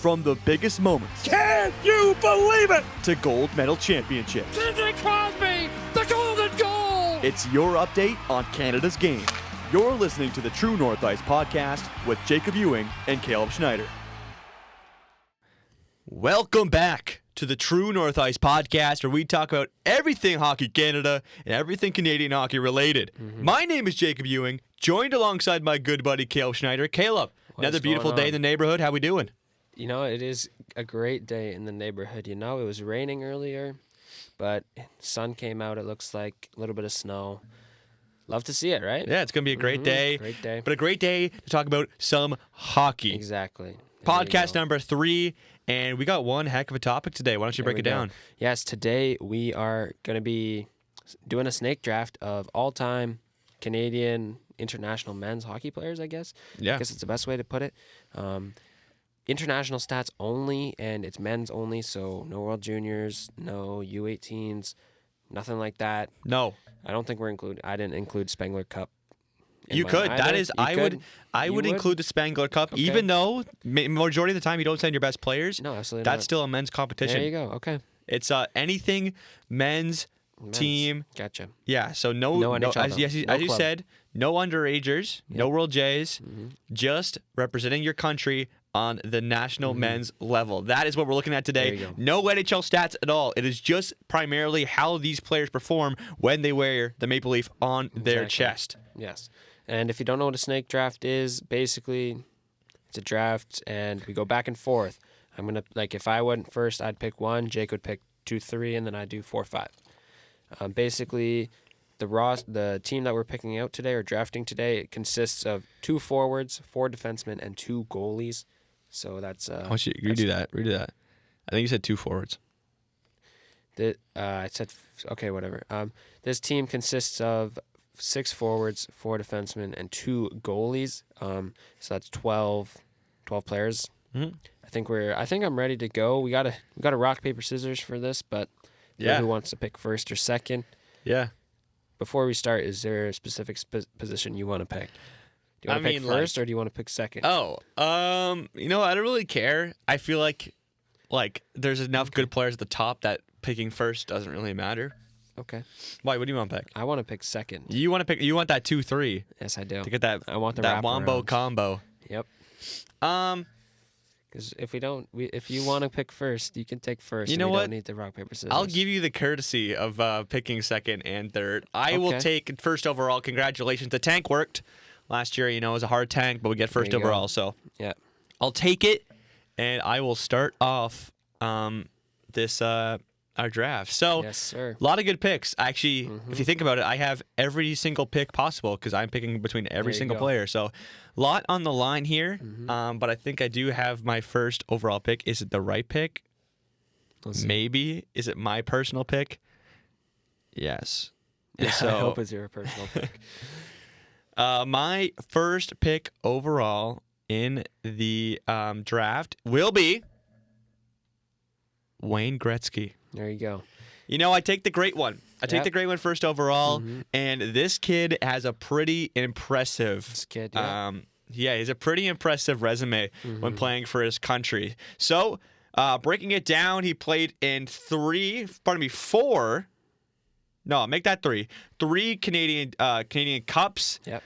From the biggest moments Can you believe it? to gold medal championships, Sidney Crosby, the golden goal! it's your update on Canada's game. You're listening to the True North Ice podcast with Jacob Ewing and Caleb Schneider. Welcome back to the True North Ice podcast, where we talk about everything Hockey Canada and everything Canadian hockey related. My name is Jacob Ewing, joined alongside my good buddy Caleb Schneider. Caleb, another beautiful day in the neighborhood. How we doing? You know, it is a great day in the neighborhood. You know, it was raining earlier, but sun came out. It looks like a little bit of snow. Love to see it, right? Yeah, it's going to be a great day. Great day. But a great day to talk about some hockey. Exactly. Podcast number 3, and we got one heck of a topic today. Why don't you break it down? Yes, today we are going to be doing a snake draft of all-time Canadian international men's hockey players, I guess. Yeah. I guess it's the best way to put it. International stats only, and it's men's only, so no World Juniors, no U18s, nothing like that. No. I don't think I didn't include Spengler Cup. in You mine could. either. That is, You I could? would You include the Spengler Cup, Okay. even though majority of the time you don't send your best players. No, absolutely That's not. still a men's competition. There you go. Okay. It's anything men's team. Gotcha. Yeah, so no NHL as, though. yes, No as you club. said, no underagers, no World Jays, just representing your country on the national men's level. That is what we're looking at today. There you go. No NHL stats at all. It is just primarily how these players perform when they wear the maple leaf on their Exactly. chest. Yes. And if you don't know what a snake draft is, basically it's a draft and we go back and forth. I'm going to, like, if I went first, I'd pick 1, Jake would pick 2, 3, and then I'd do 4, 5. Basically, the team that we're picking out today or drafting today, it consists of 2 forwards, 4 defensemen, and 2 goalies. So that's Why don't you redo that? Redo that. I think you said 2 forwards. I said okay, whatever. This team consists of 6 forwards, 4 defensemen, and 2 goalies. So that's 12 players. Mhm. I think I'm ready to go. We got a rock paper scissors for this, but Yeah. who wants to pick first or second? Yeah. Before we start, is there a specific position you want to pick? Do you want to pick first or do you want to pick second? Oh, I don't really care. I feel like there's enough good players at the top that picking first doesn't really matter. Okay. Why? What do you want to pick? I want to pick second. You want that 2-3 Yes, I do. to get that. I want the that wombo wraparounds. combo. Yep. Um, Because if you want to pick first, you can take first. You and know we what? Don't need the rock paper scissors. I'll give you the courtesy of picking second and third. I will Okay. take first overall. Congratulations. The tank worked last year. It was a hard tank, but we get first There you go. overall. So Yeah. I'll take it, and I will start off this our draft. So Yes, sir. a lot of good picks. Actually, if you think about it, I have every single pick possible because I'm picking between every There you single go. player. So a lot on the line here, but I think I do have my first overall pick. Is it the right pick? Let's see. Maybe. Is it my personal pick? Yes. And I so hope it's your personal pick. my first pick overall in the draft will be Wayne Gretzky. There you go. I take the great one. I take Yep. the great one first overall, and this kid has a pretty impressive. This kid, yeah. He's a pretty impressive resume when playing for his country. So, breaking it down, he played in 4. No, make that 3. 3 Canadian Cups. Yep.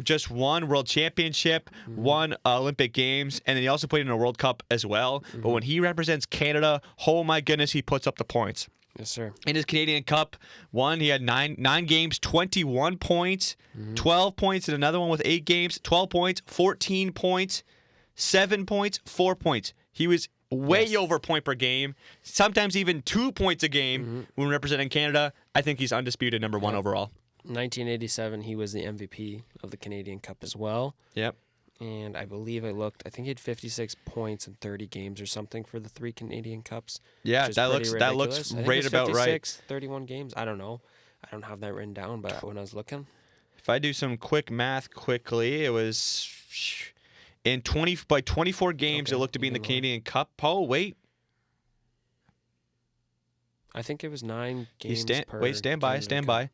Just 1 World Championship, 1 Olympic Games, and then he also played in a World Cup as well. But when he represents Canada, oh my goodness, he puts up the points. Yes, sir. In his Canadian Cup, he had 9 games, 21 points, 12 points in another one with 8 games, 12 points, 14 points, 7 points, 4 points. He was way over point per game, sometimes even 2 points a game when representing Canada. I think he's undisputed number 1 overall. 1987, he was the MVP of the Canadian Cup as well. Yep. And I think he had 56 points in 30 games or something for the 3 Canadian Cups. Yeah, which is that pretty looks ridiculous. I think right it was about right. 56, 31 games. I don't know. I don't have that written down, but when I was looking. If I do some quick math quickly, it was by 24 games Okay, it looked to be in the even more. Canadian Cup. Oh, wait. I think it was 9 games Stand per by. Canadian Cup.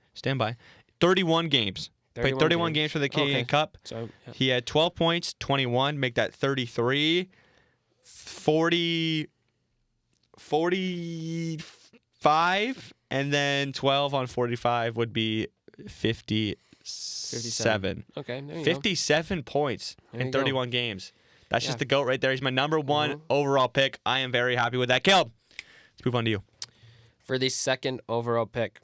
31 games. Played 31 games for the Canadian Okay. Cup. So, yeah. He had 12 points, 21, make that 33. 45, and then 12 on 45 would be 57. Okay, there you 57 points There in you go. 31 games. That's Yeah. just the GOAT right there. He's my number one overall pick. I am very happy with that. Caleb, let's move on to you. go. For the second overall pick,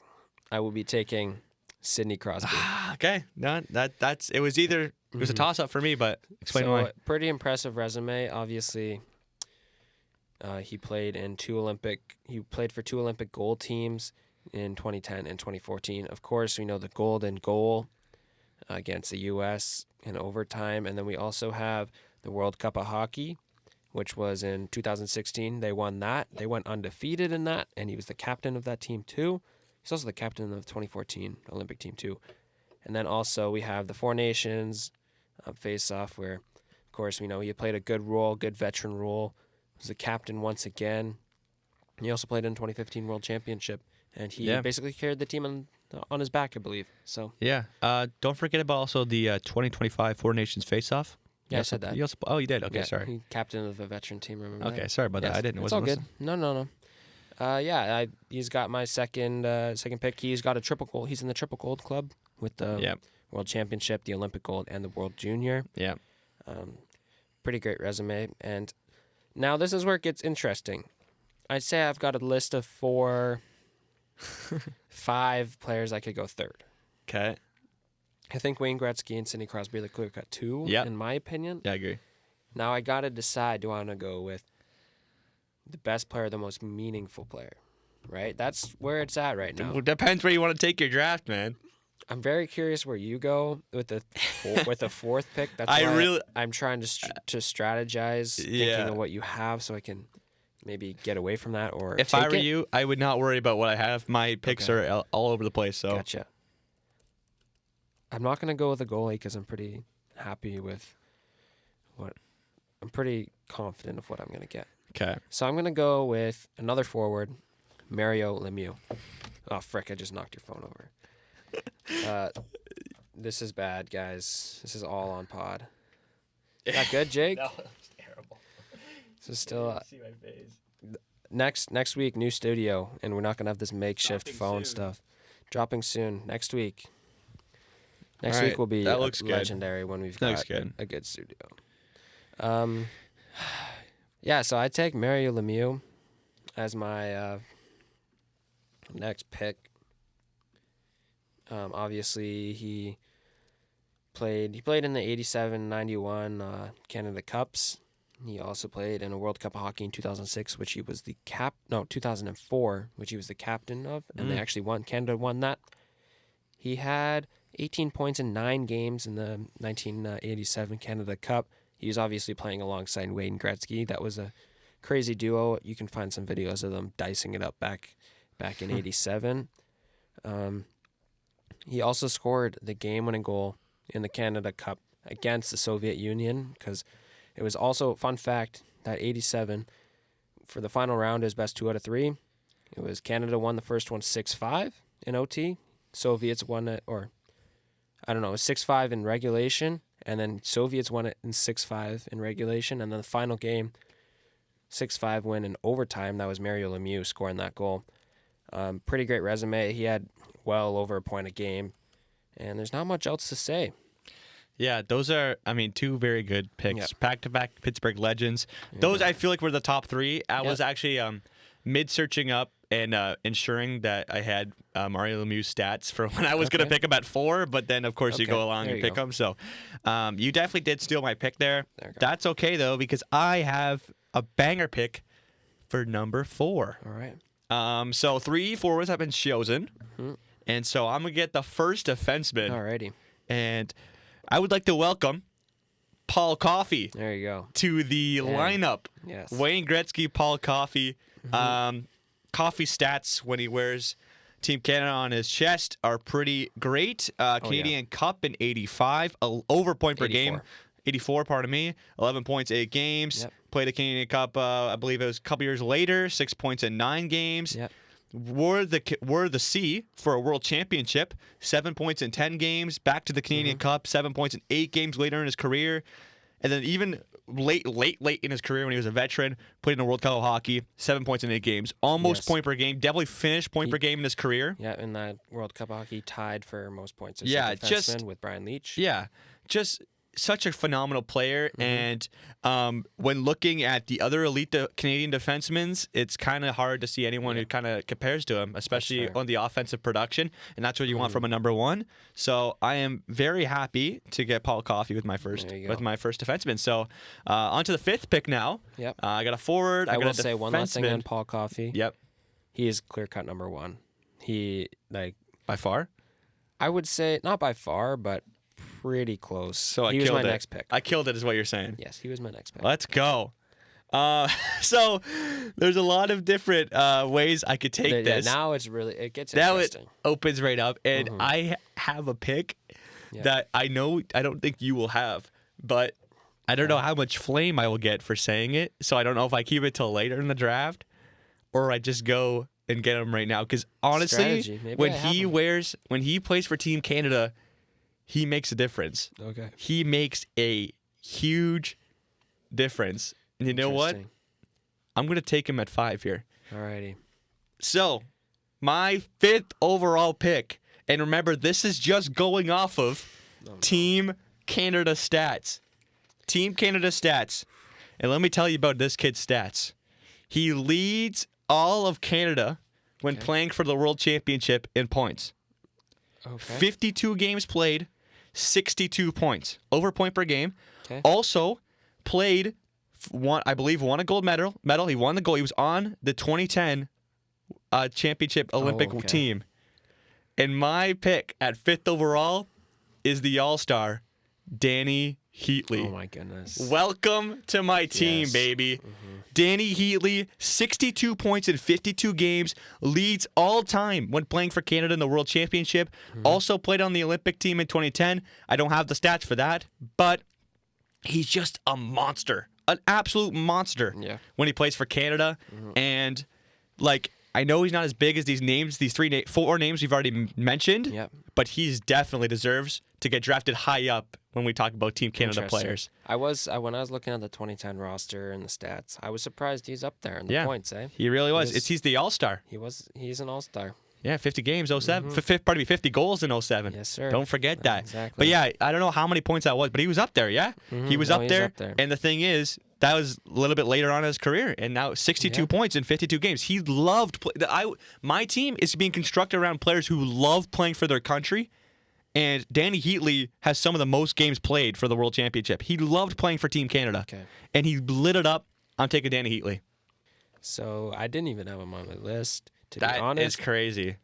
I will be taking Sidney Crosby. Okay, no, that's it was either it was a toss up for me, but explain so, why. pretty impressive resume. Obviously, he played for 2 Olympic gold teams in 2010 and 2014. Of course, we know the golden goal against the U.S. in overtime, and then we also have the World Cup of Hockey, which was in 2016. They won that. They went undefeated in that, and he was the captain of that team too. He's also the captain of the 2014 Olympic team too. And then also we have the Four Nations face-off, where, of course, we know he played a good role, good veteran role. Was the captain once again. He also played in the 2015 World Championship, and he basically carried the team on his back, I believe. So Yeah. Don't forget about also the 2025 Four Nations face-off. yeah, I said that. You also, oh, you did. Okay, Yeah, sorry. he captain of the veteran team. Remember that? Okay, sorry about that. Yes, I didn't. It's all wasn't good. No. He's got my second pick. He's got a triple gold. He's in the triple gold club with the Yeah. World Championship, the Olympic gold, and the World Junior. Yeah. Pretty great resume. And now this is where it gets interesting. I'd say I've got a list of 5 players I could go third. Okay. I think Wayne Gretzky and Sidney Crosby are the clear cut 2, Yep. in my opinion. Yeah, I agree. Now I got to decide, do I want to go with the best player, the most meaningful player, right? That's where it's at right now. Well, depends where you want to take your draft, man. I'm very curious where you go with the fourth pick. That's I why really- I'm trying to strategize, Yeah. thinking of what you have, so I can maybe get away from that. Or If take I were it. you, I would not worry about what I have. My picks Okay. are all over the place. So Gotcha. I'm not gonna go with a goalie because I'm pretty happy with what. I'm pretty confident of what I'm gonna get. okay. So I'm gonna go with another forward, Mario Lemieux. Oh frick! I just knocked your phone over. This is bad, guys. This is all on pod. Is that good, Jake? No, that's terrible. This is still See my face. next week, new studio, and we're not gonna have this makeshift Dropping phone soon. stuff. Dropping soon next week. Next All week right, will be that looks good. legendary when we've That looks got good. a good studio. Yeah, so I take Mario Lemieux as my next pick. Obviously, he played in the 87-91 Canada Cups. He also played in a World Cup of Hockey in 2006, which he was 2004, which he was the captain of, and they actually won. Canada won that. He had 18 points in 9 games in the 1987 Canada Cup. He was obviously playing alongside Wayne Gretzky. That was a crazy duo. You can find some videos of them dicing it up back in 87. He also scored the game-winning goal in the Canada Cup against the Soviet Union, because it was also, fun fact, that 87, for the final round, is best 2 out of 3. It was Canada won the first one 6-5 in OT. Soviets won it, or I don't know, it was 6-5 in regulation, and then Soviets won it in 6-5 in regulation, and then the final game, 6-5 win in overtime. That was Mario Lemieux scoring that goal. Pretty great resume. He had well over a point a game, and there's not much else to say. Yeah, those are, 2 very good picks. Yep. Back-to-back Pittsburgh legends. Those, I feel like, were the top 3. I was actually mid-searching up and ensuring that I had Mario Lemieux stats for when I was going to pick him at 4, but then, of course, you Okay, go along there and you pick go. him. So you definitely did steal my pick there. There you go. That's okay, though, because I have a banger pick for number 4. All right. So 3 forwards have been chosen, and so I'm going to get the first defenseman. Alrighty. And I would like to welcome Paul Coffey There you go. to the lineup. Yes. Wayne Gretzky, Paul Coffey. Coffey stats when he wears Team Canada on his chest are pretty great. Canadian Cup in 85, over point per 84. game. 84, pardon me. 11 points, 8 games. Yep. Played a Canadian Cup, I believe it was a couple years later, 6 points in 9 games. Yep. Wore the C for a World Championship, 7 points in 10 games. Back to the Canadian Cup, 7 points in 8 games later in his career. And then even late in his career when he was a veteran, played in the World Cup of Hockey, 7 points in 8 games, almost Yes. point per game. Definitely finished point per game in his career. Yeah, in that World Cup hockey, tied for most points as Yeah, a defenseman just- with Brian Leach. Yeah, just such a phenomenal player. And when looking at the other elite Canadian defensemen, it's kind of hard to see anyone who kind of compares to him, especially fair. on the offensive production. And that's what you want from a number one. So I am very happy to get Paul Coffey with my first There you go. defenseman. So on to the 5th pick now. Yep. I got a forward. I got will a say one last thing defenseman. on Paul Coffey. Yep, He is clear cut number one. He by far. I would say not by far, but pretty close. So he was my next pick. I killed it, is what you're saying. Yes, he was my next pick. Let's go. So there's a lot of different ways I could take Yeah, this. now it gets Now it interesting. opens right up, and I have a pick Yeah. that I don't think you will have, but I don't know how much flame I will get for saying it. So I don't know if I keep it till later in the draft, or I just go and get him right now. Because honestly, Strategy. Maybe when I have when he plays for Team Canada, he makes a difference. Okay. He makes a huge difference. And you know what? Interesting. I'm gonna take him at 5 here. Alrighty. So, my 5th overall pick, and remember, this is just going off of Team Canada stats. Team Canada stats. And let me tell you about this kid's stats. He leads all of Canada when playing for the World Championship in points. Okay. 52 games played, 62 points. Over point per game. Okay. Also played, won a gold medal. He won the gold. He was on the 2010 championship Olympic okay. team. And my pick at 5th overall is the All-Star, Danny Heatley. Oh my goodness. Welcome to my team, Yes. baby. Danny Heatley, 62 points in 52 games, leads all time when playing for Canada in the World Championship. Also played on the Olympic team in 2010. I don't have the stats for that, but he's just a monster, an absolute monster Yeah. when he plays for Canada. And like, I know he's not as big as these names, these 4 names we've already mentioned, Yep. but he's definitely deserves to get drafted high up when we talk about Team Canada Interesting. players. When I was looking at the 2010 roster and the stats, I was surprised he's up there in the Yeah. points, eh? He really was. He's- He's the All-Star. He's an all-star. Yeah, 50 games, 07. 50 goals in 07. Yes, sir. Don't forget that. Exactly. But yeah, I don't know how many points that was, but he was up there, yeah? He was No, up he's there. up there. And the thing is, that was a little bit later on in his career, and now 62 points in 52 games. He loved my team is being constructed around players who love playing for their country, and Danny Heatley has some of the most games played for the World Championship. He loved playing for Team Canada. Okay. And he lit it up. I'm taking Danny Heatley. So I didn't even have him on my list, to be That is honest. crazy.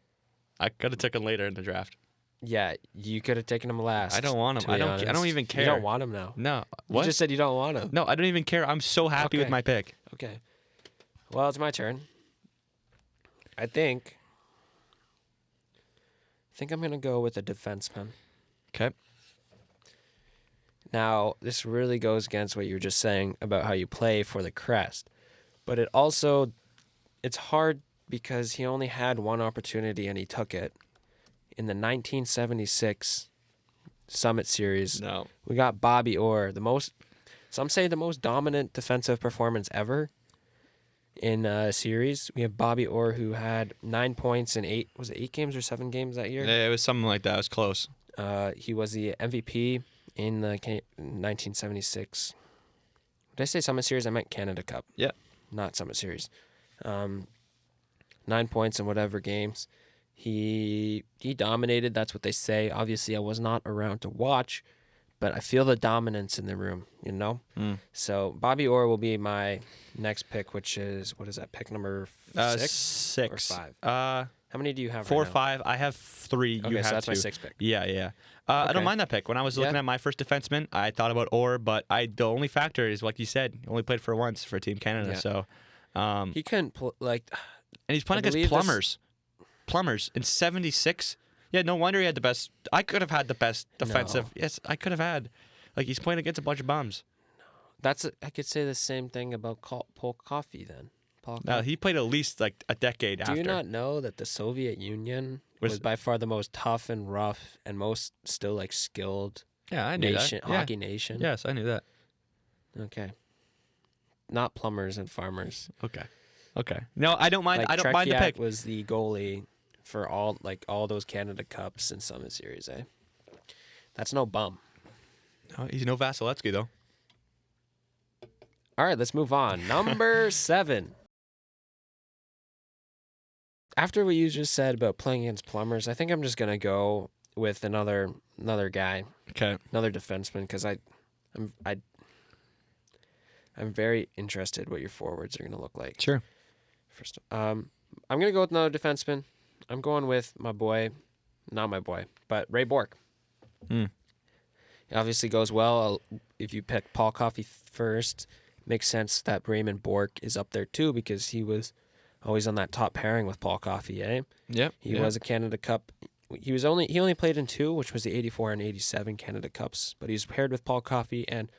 I could have took him later in the draft. Yeah, you could have taken him last. I don't want him. to be I don't honest. even care. You don't want him now. No. You What? just said you don't want him. No, I don't even care. I'm so happy with Okay. my pick. Okay. Well, it's my turn. I think I'm gonna go with a defenseman. Okay. Now, this really goes against what you were just saying about how you play for the crest. But it's hard because he only had one opportunity and he took it. In the 1976 Summit Series, No. we got Bobby Orr, some say the most dominant defensive performance ever in a series. We have Bobby Orr, who had 9 points in 8 games or 7 games that year? It was something like that. It was close. He was the MVP in the 1976. Did I say Summit Series? I meant Canada Cup. Yeah. Not Summit Series. 9 points in whatever games. He dominated. That's what they say. Obviously, I was not around to watch, but I feel the dominance in the room, you know? So Bobby Orr will be my next pick, which is, what is that, pick number 6? 6. Or 5? How many do you have 4, right now? 5. I have 3. Okay, You have so that's 2. my 6th pick. Yeah. I don't Okay. mind that pick. When I was looking Yeah. at my first defenseman, I thought about Orr, but the only factor is, like you said, he only played for once for Team Canada. Yeah. So, He couldn't, and he's playing I against believe plumbers. Plumbers in 76. Yeah, no wonder he had the best. I could have had the best defensive. No. Yes, I could have had. Like, he's playing against a bunch of bums. I could say the same thing about Paul Coffey then. Paul Now, Coffey. he played at least like a decade Do after. you not know that the Soviet Union was by far the most tough and rough and most still like skilled Yeah, I knew nation, that. Yeah. hockey nation? Yes, I knew that. Okay. Not plumbers and farmers. Okay. No, I don't mind. Like I don't mind the Trekiak pick. was the goalie for all those Canada Cups in Summit Series, eh? That's no bum. No, he's no Vasilevsky though. All right, let's move on. Number 7. After what you just said about playing against plumbers, I think I'm just gonna go with another guy, Okay. another defenseman, because I'm very interested what your forwards are gonna look like. Sure. First, I'm gonna go with another defenseman. I'm going with my boy, not my boy, but Ray Bork. Mm. It obviously goes well if you pick Paul Coffey first. Makes sense that Raymond Bork is up there too because he was always on that top pairing with Paul Coffey, eh? Yep. He was a Canada Cup. He only played in 2, which was the 84 and 87 Canada Cups, but he was paired with Paul Coffey, and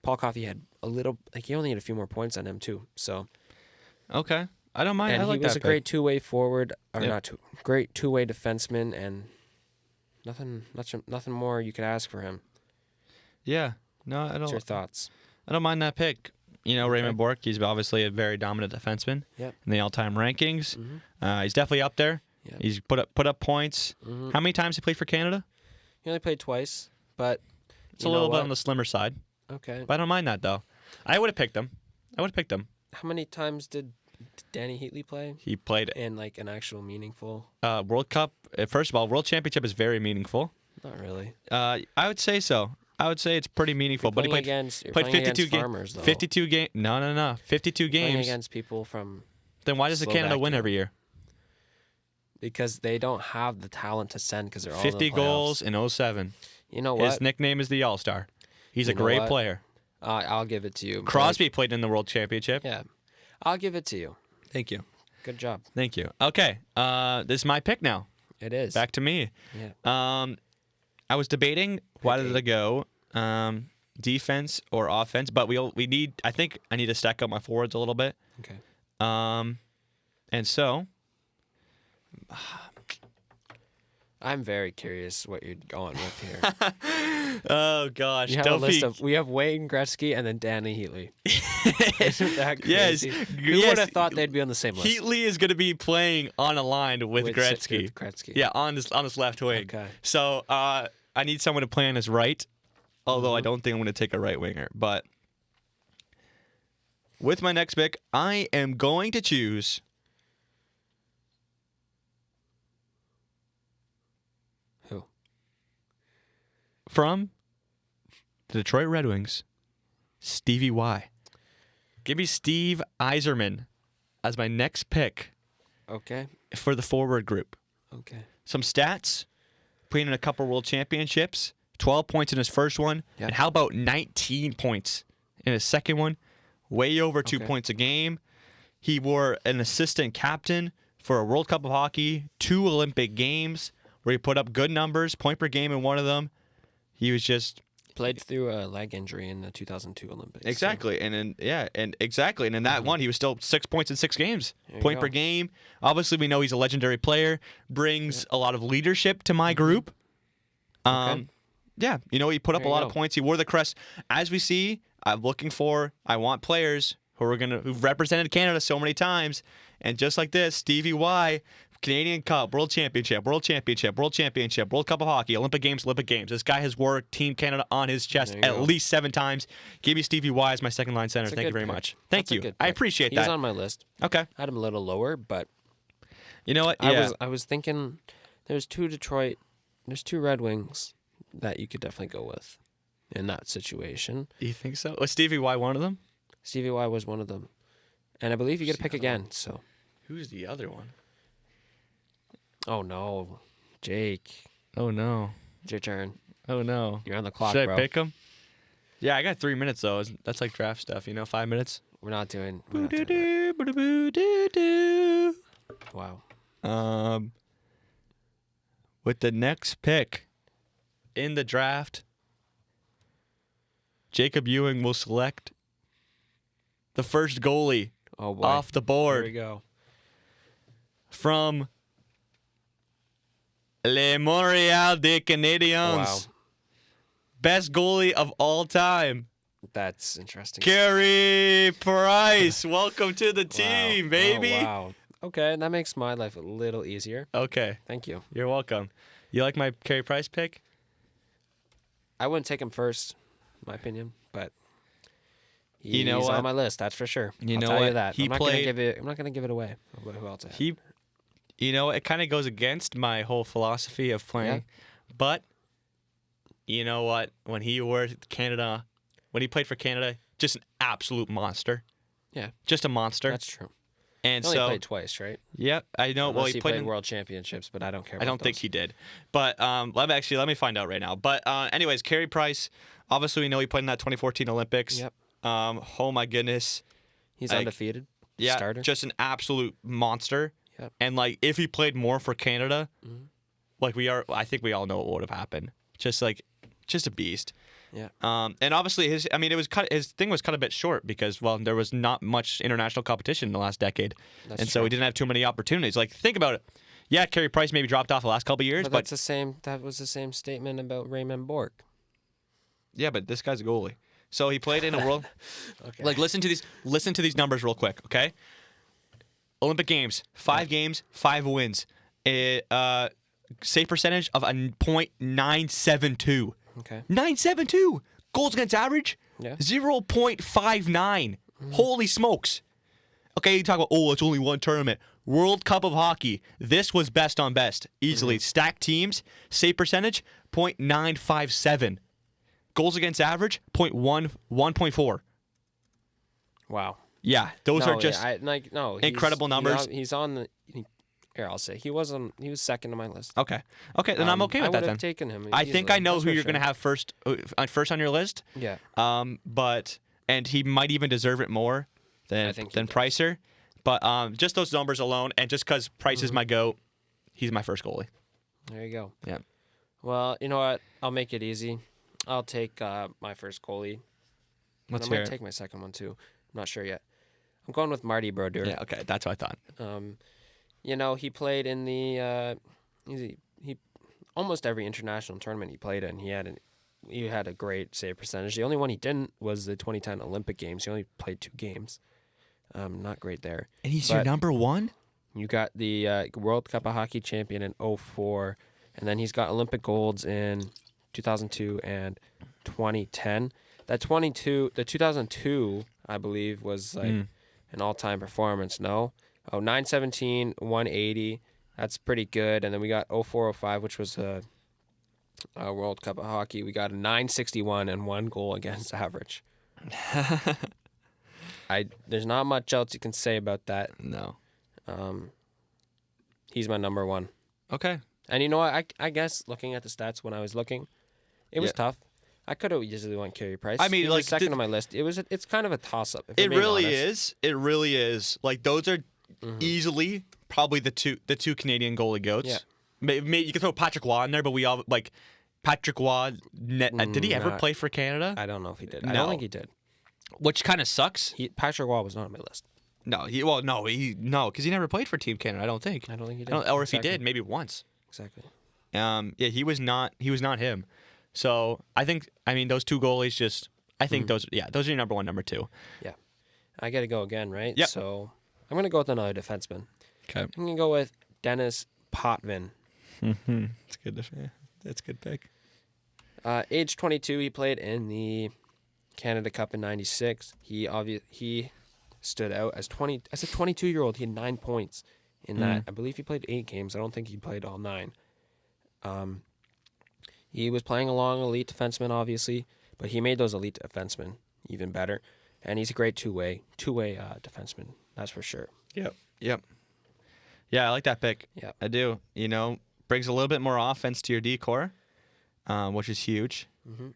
Paul Coffey had he only had a few more points on him too. So Okay. I don't mind. and I like he was that a pick. great two-way forward, or Yep. great two-way defenseman, and nothing more you could ask for him. Yeah. No, I What's your don't. thoughts? I don't mind that pick. You know, Raymond Bork. He's obviously a very dominant defenseman Yep. in the all-time rankings. Mhm. He's definitely up there. Yep. He's put up points. Mhm. How many times he played for Canada? He only played twice, but It's a little bit on the slimmer side, Okay. but I don't mind that though. I would have picked him. How many times did Danny Heatley play He played in like an actual meaningful? World Cup. First of all, World Championship is very meaningful. Not really. I would say so. I would say it's pretty meaningful. But he played you're played playing 52 against farmers, though. 52 game. No. 52 Playing games. against people from Then why does the Canada win Slovakia. every year? because they don't have the talent to send because they're all 50 in the playoffs. goals in 07. You know His what? nickname is the All-Star. He's You a know great what? player. I'll give it to you. Crosby played in the World Championship. Yeah, I'll give it to you. Thank you. Good job. Thank you. Okay. This is my pick now. It is. Back to me. Yeah. I was debating whether eight. to go defense or offense, but we need. I think I need to stack up my forwards a little bit. Okay. And so I'm very curious what you're going with here. oh gosh, You have a list of we have Wayne Gretzky and then Danny Heatley. Isn't that Yes, crazy? Who yes. would have thought they'd be on the same list? Heatley is going to be playing on a line with Gretzky. With Gretzky. Yeah, on his left wing. Okay. So I need someone to play on his right, although I Mm-hmm. don't think I'm going to take a right winger. But with my next pick, I am going to choose Who? from the Detroit Red Wings, Stevie Y. Give me Steve Yzerman as my next pick Okay. for the forward group. Okay. Some stats, playing in a couple world championships, 12 points in his first one, Yeah. and how about 19 points in his second one? Way over 2 Okay. points a game. He wore an assistant captain for a World Cup of Hockey, 2 Olympic Games, where he put up good numbers, point per game in one of them. He was just Played through a leg injury in the 2002 Olympics. so- exactly, and in that one, he was still 6 points in 6 games, There you point per go. game. Obviously, we know he's a legendary player, brings a lot of leadership to my group. Yeah, you know, he put up There a you lot of go. points. He wore the crest. As we see, I want players who've represented Canada so many times, and just like this, Stevie Y. Canadian Cup, World Championship, World Championship, World Championship, World Cup of Hockey, Olympic Games, Olympic Games. This guy has wore Team Canada on his chest There you at go. least 7 times. Give me Stevie Y as my second line center. That's a Thank you good very pick. much. Thank That's a you. good I pick. appreciate He's that. on my list. Okay. I had him a little lower, but You know what? Yeah. I was thinking there's 2 Red Wings that you could definitely go with in that situation. You think so? Was Stevie Y one of them? Stevie Y was one of them. And I believe you get to pick again, so. Who's the other one? Oh no. Jake, Oh no. it's your turn. Oh no. You're on the clock, Should bro. I pick him? Yeah, I got 3 minutes though. That's like draft stuff, 5 minutes. We're not doing that. Wow. With the next pick in the draft, Jacob Ewing will select the first goalie Oh boy. off the Here we board go. from Les Montreal des Canadiens. Wow. Best goalie of all time. That's interesting. Carey Price, welcome to the team, Wow. baby. Oh, wow. Okay, that makes my life a little easier. Okay, Thank you. you're welcome. You like my Carey Price pick? I wouldn't take him first, in my opinion, but You know he's what? on my list. That's for sure. You I'll know tell what? you that. He I'm not played- gonna give it away. Who else? I have? He, it kind of goes against my whole philosophy of playing, but you know what? When he played for Canada, just an absolute monster. Yeah. Just a monster. That's true. And He only so, played twice, right? yep, I know. Unless Well, he played played in, World Championships, but I don't care. I don't think he did. But let me find out right now. But anyways, Carey Price. Obviously, we know he played in that 2014 Olympics. Yep. Oh my goodness. He's Like, undefeated. Yeah, Starter. just an absolute monster. Yep. And like, if he played more for Canada, Mhm. like I think we all know what would have happened. Just a beast. Yeah. And obviously his thing was cut a bit short because there was not much international competition in the last decade, That's and so true. he didn't have too many opportunities. Like, think about it. Yeah, Carey Price maybe dropped off the last couple of years, But but that's the same. That was the same statement about Raymond Bourque. yeah, but this guy's a goalie. So he played in a world. Okay. Like, listen to these numbers real quick, okay? Olympic Games, 5 games, 5 wins. Save percentage of a .972. Okay. 972 goals against average. Yeah. 0.59. Holy smokes. Okay, you talk about it's only one tournament. World Cup of Hockey. This was best on best, easily. Stacked teams. Save percentage .957. Goals against average 1.4. Wow. Yeah, those are just incredible numbers. He's on the. Here, I'll say he was second on my list. okay. Okay, then I'm okay with I that would then. have taken him. I think easily. I know That's who for you're sure. going to have first on your list. Yeah. And he might even deserve it more than I think he does. Pricer. But just those numbers alone, and just because Price is my GOAT, he's my first goalie. There you go. Yeah. Well, you know what? I'll make it easy. I'll take my first goalie. Let's I hear might it. take my second one too. I'm not sure yet. I'm going with Marty Brodeur. Yeah, okay, that's what I thought. He played in the he almost every international tournament he played in. He had a great save percentage. The only one he didn't was the 2010 Olympic Games. He only played 2 games. Not great there. And he's your But- number one? You got the World Cup of Hockey champion in 2004, and then he's got Olympic golds in 2002 and 2010. The 2002, I believe, was like an all-time performance. No, 917, 180. That's pretty good. And then we got 0405, which was a World Cup of Hockey. We got a 961 and 1 goal against average. There's not much else you can say about that. No. He's my number one. Okay. And you know what? I guess looking at the stats when I was looking, it was Yeah. tough. I could have easily won Carey Price. I mean, He like, was second on my list. It's kind of a toss up. It really is. It really is. Like, those are easily probably the two Canadian goalie goats. Yeah. Maybe you could throw Patrick Waugh in there, but we all like Patrick Waugh. Did he ever Not- play for Canada? I don't know if he did. I No. don't think he did. Which kind of sucks. Patrick Waugh was not on my list. No, because he never played for Team Canada. I don't think. I don't think he did. Or if he Exactly. did, maybe once. Exactly. Yeah, he was not him. So I think those two goalies just those are your number one, number two. Yeah. I got to go again, right? Yep. So I'm going to go with another defenseman. Okay, I'm going to go with Dennis Potvin. it's good. That's a good pick. Age 22, he played in the Canada Cup in '96. He stood out as a 22-year-old. He had 9 points in that. I believe he played 8 games. I don't think he played all 9. He was playing along elite defenseman, obviously, but he made those elite defensemen even better. And he's a great two-way defenseman. That's for sure. Yep. Yeah, I like that pick. Yep. I do. Brings a little bit more offense to your decor, which is huge. Mhm.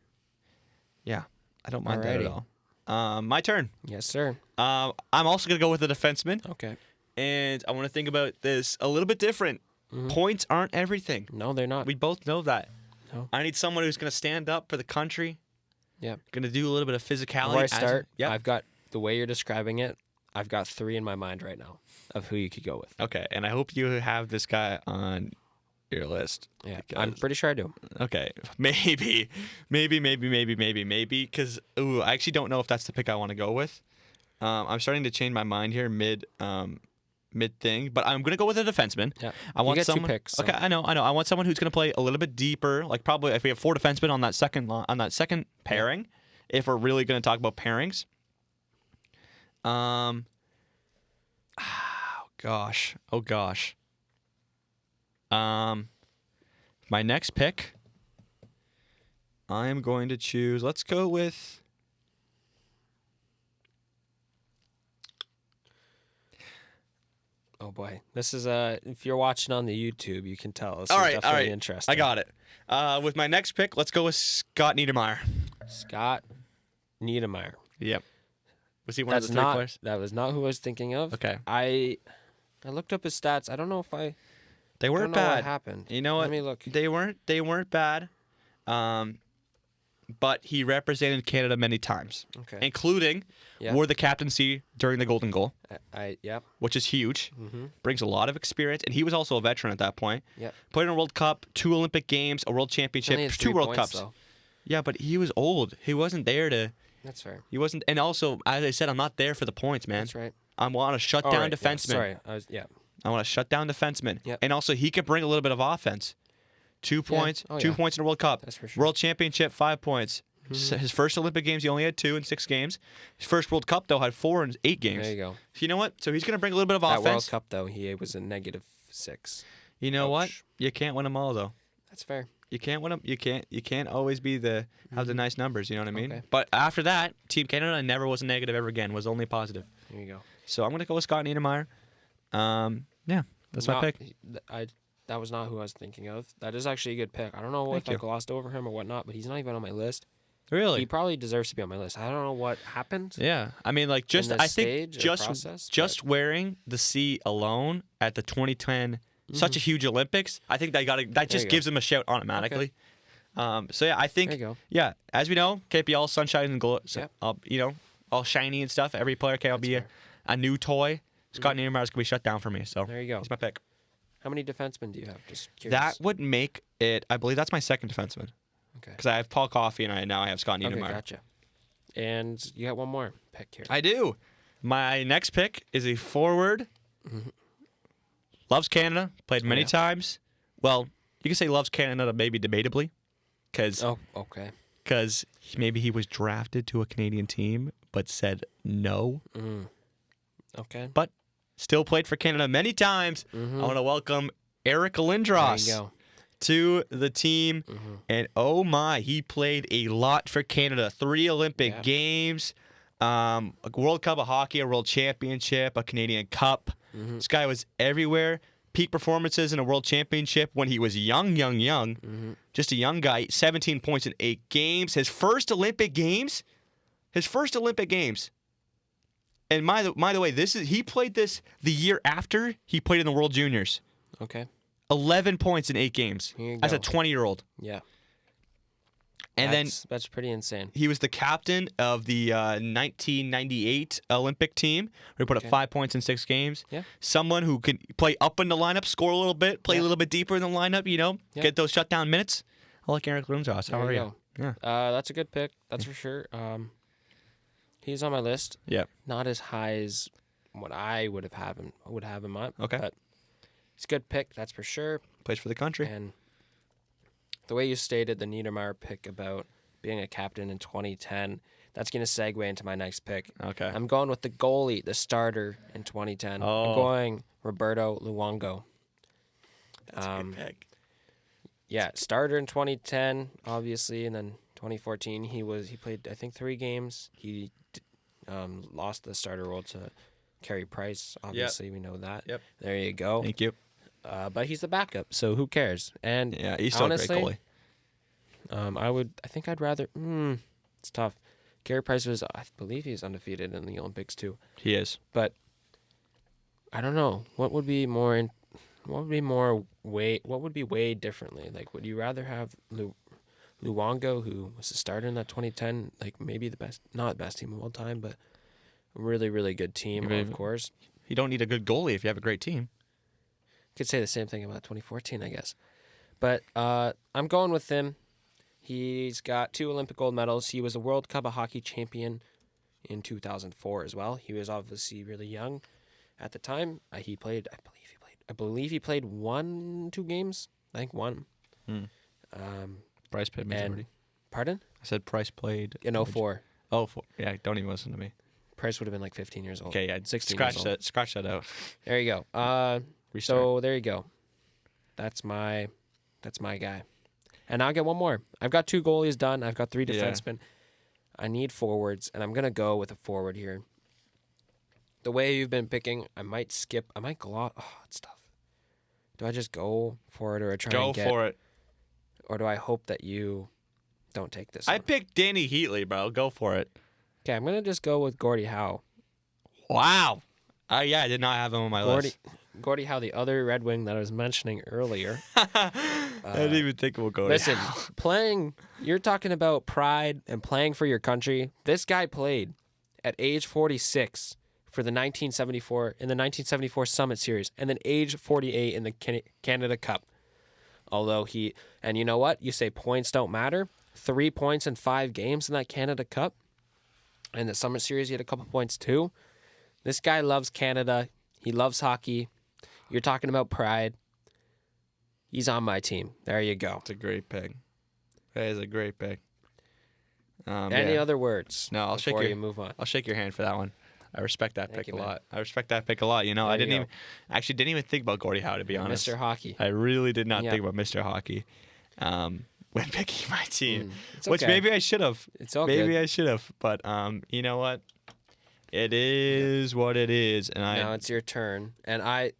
Yeah, I don't mind that at Alrighty. all. My turn. Yes, sir. I'm also gonna go with a defenseman, Okay. and I want to think about this a little bit different. Points aren't everything. No, they're not. We both know that. No. I need someone who's gonna stand up for the country. Yeah. Gonna do a little bit of physicality. Before I start, Yeah. I've got the way you're describing it. I've got 3 in my mind right now of who you could go with. Okay, and I hope you have this guy on your list. Yeah, because- I'm pretty sure I do. Okay, maybe, because I actually don't know if that's the pick I want to go with. I'm starting to change my mind here mid thing, but I'm gonna go with a defenseman. Yeah, I want you get someone. 2 picks. So. Okay, I know. I want someone who's gonna play a little bit deeper. Like probably if we have 4 defensemen on that second pairing, if we're really gonna talk about pairings. Oh gosh. My next pick, I am going to choose. Let's go with. Oh boy, this is if you're watching on the YouTube, you can tell. This All is right. definitely interesting. I got it. With my next pick, let's go with Scott Niedermayer. Scott Niedermayer. Yep. Was he one of That's the 3 not. players? That was not who I was thinking of. Okay. I looked up his stats. I don't know if I. They I weren't don't know what bad. happened. You know what? Let me look. They weren't bad. But he represented Canada many times, Okay. including Yeah. wore the captaincy during the Golden Goal, Yep. which is huge. Mm-hmm. Brings a lot of experience, and he was also a veteran at that point. Yep. Played in a World Cup, 2 Olympic Games, a World Championship, Only had 2 3 World points, Cups. though. Yeah, but he was old. He wasn't there to. That's fair. He wasn't, and also as I said, I'm not there for the points, man. That's right. I want to shut All down right, yeah, defensemen. sorry. I want to shut down defensemen. Yep. And also, he could bring a little bit of offense. 2 points, Oh, 2 yeah. points in a World Cup. That's for sure. World Championship, 5 points. His first Olympic Games, he only had 2 in 6 games. His first World Cup, though, had 4 in 8 games. There you go. So you know what? So he's going to bring a little bit of That offense. World Cup though, he was a -6. You know what? Ouch. You can't win them all, though. That's fair. You can't win them. You can't always be have the nice numbers. You know what I mean? Okay. But after that, Team Canada never was a negative ever again. Was only positive. There you go. So I'm going to go with Scott Niedermayer. Yeah, that's my Not- pick. That was not who I was thinking of. That is actually a good pick. I don't know Thank if I you. glossed over him or whatnot, but he's not even on my list. Really? He probably deserves to be on my list. I don't know what happened. Yeah, I mean, like just this I think stage or just process, just wearing the C alone at the 2010 such a huge Olympics, I think that you just go. gives him a shout automatically. So yeah, I think There you go. yeah, as we know, can't be all sunshine and glow. So, Yep. all shiny and stuff. Every player can't be fair. a new toy. Scott Niedermayer's gonna be shut down for me. So There you go. he's my pick. How many defensemen do you have? Just curious. That would make it. I believe that's my second defenseman Okay. because I have Paul Coffey and now I have Scott Okay, Niedermayer. gotcha. And you got one more pick here. I do. My next pick is a forward. Loves Canada. Played many yeah. times. Well, you can say loves Canada maybe debatably, because Oh, okay. maybe he was drafted to a Canadian team but said no. Okay. But still played for Canada many times. I want to welcome Eric Lindros There you go. to the team. And oh my, he played a lot for Canada. 3 Olympic Yeah. Games, a World Cup of Hockey, a World Championship, a Canadian Cup. This guy was everywhere. Peak performances in a World Championship when he was young. Just a young guy. 17 points in 8 games. His first Olympic Games. And by the way, he played this the year after he played in the World Juniors. Okay. 11 points in 8 games Here you as a go. 20-year-old. Yeah. And then That's pretty insane. he was the captain of the 1998 Olympic team, where he put up Okay. 5 points in 6 games. Yeah. Someone who can play up in the lineup, score a little bit, play a Yeah. little bit deeper in the lineup, Yeah. get those shutdown minutes. I like Eric Lindros. How There are you you? go. Yeah. That's a good pick. That's for sure. He's on my list. Yeah. Not as high as what I would have him at. Okay. But it's a good pick. That's for sure. Plays for the country. And the way you stated the Niedermayer pick about being a captain in 2010, that's going to segue into my next pick. Okay. I'm going with the goalie, the starter in 2010. Oh. I'm going Roberto Luongo. That's a good pick. Yeah, starter in 2010, obviously, and then 2014 he played I think 3 games. He lost the starter role to Carey Price. Obviously, we know that. Yep. There you go. Thank you. But he's the backup, so who cares? And Yeah, he's still honestly, a great goalie. I think I'd rather. It's tough. Carey Price I believe he's undefeated in the Olympics too. He is. But I don't know what would be weighed differently. Like, would you rather have Luongo, who was the starter in that 2010, like maybe not the best team of all time, but a really, really good team, of course. You don't need a good goalie if you have a great team. Could say the same thing about 2014, I guess. But I'm going with him. He's got 2 Olympic gold medals. He was a World Cup of Hockey champion in 2004 as well. He was obviously really young at the time. I believe he played 2 games. I think 1. Price played majority. And, pardon? I said Price played In 04. Oh, yeah. Don't even listen to me. Price would have been like 15 years old. Okay, yeah. 16 Scratch years old. that. Scratch that out. There you go. Restart. So there you go. That's my guy. And I'll get one more. I've got 2 goalies done. I've got 3 Yeah. defensemen. I need forwards, and I'm gonna go with a forward here. The way you've been picking, I might skip. I might gloss. Oh, it's tough. Do I just go for it, or try Go and get, for it. or do I hope that you don't take this? I one? picked Danny Heatley, bro. Go for it. Okay, I'm gonna just go with Gordie Howe. Wow. Yeah, I did not have him on my list. Gordie Howe, the other Red Wing that I was mentioning earlier. I didn't even think we'll go. Listen, you're talking about pride and playing for your country. This guy played at age 46 for the 1974 Summit Series, and then age 48 in the Canada Cup. Although and you know what? You say points don't matter. 3 points in 5 games in that Canada Cup. And the Summit Series, he had a couple points too. This guy loves Canada. He loves hockey. You're talking about pride. He's on my team. There you go. It's a great pick. That is a great pick. Any yeah. other words? No, I'll before shake you move on. I'll shake your hand for that one. I respect that Thank pick you, a man. lot. I respect that pick a lot. You know, I There you didn't even think about Gordie Howe, to be honest. Mr. Hockey. I really did not Yeah. think about Mr. Hockey when picking my team, It's which okay. maybe I should have. It's all Maybe good. I should have, but you know what? It is what it is, and Now it's your turn, and I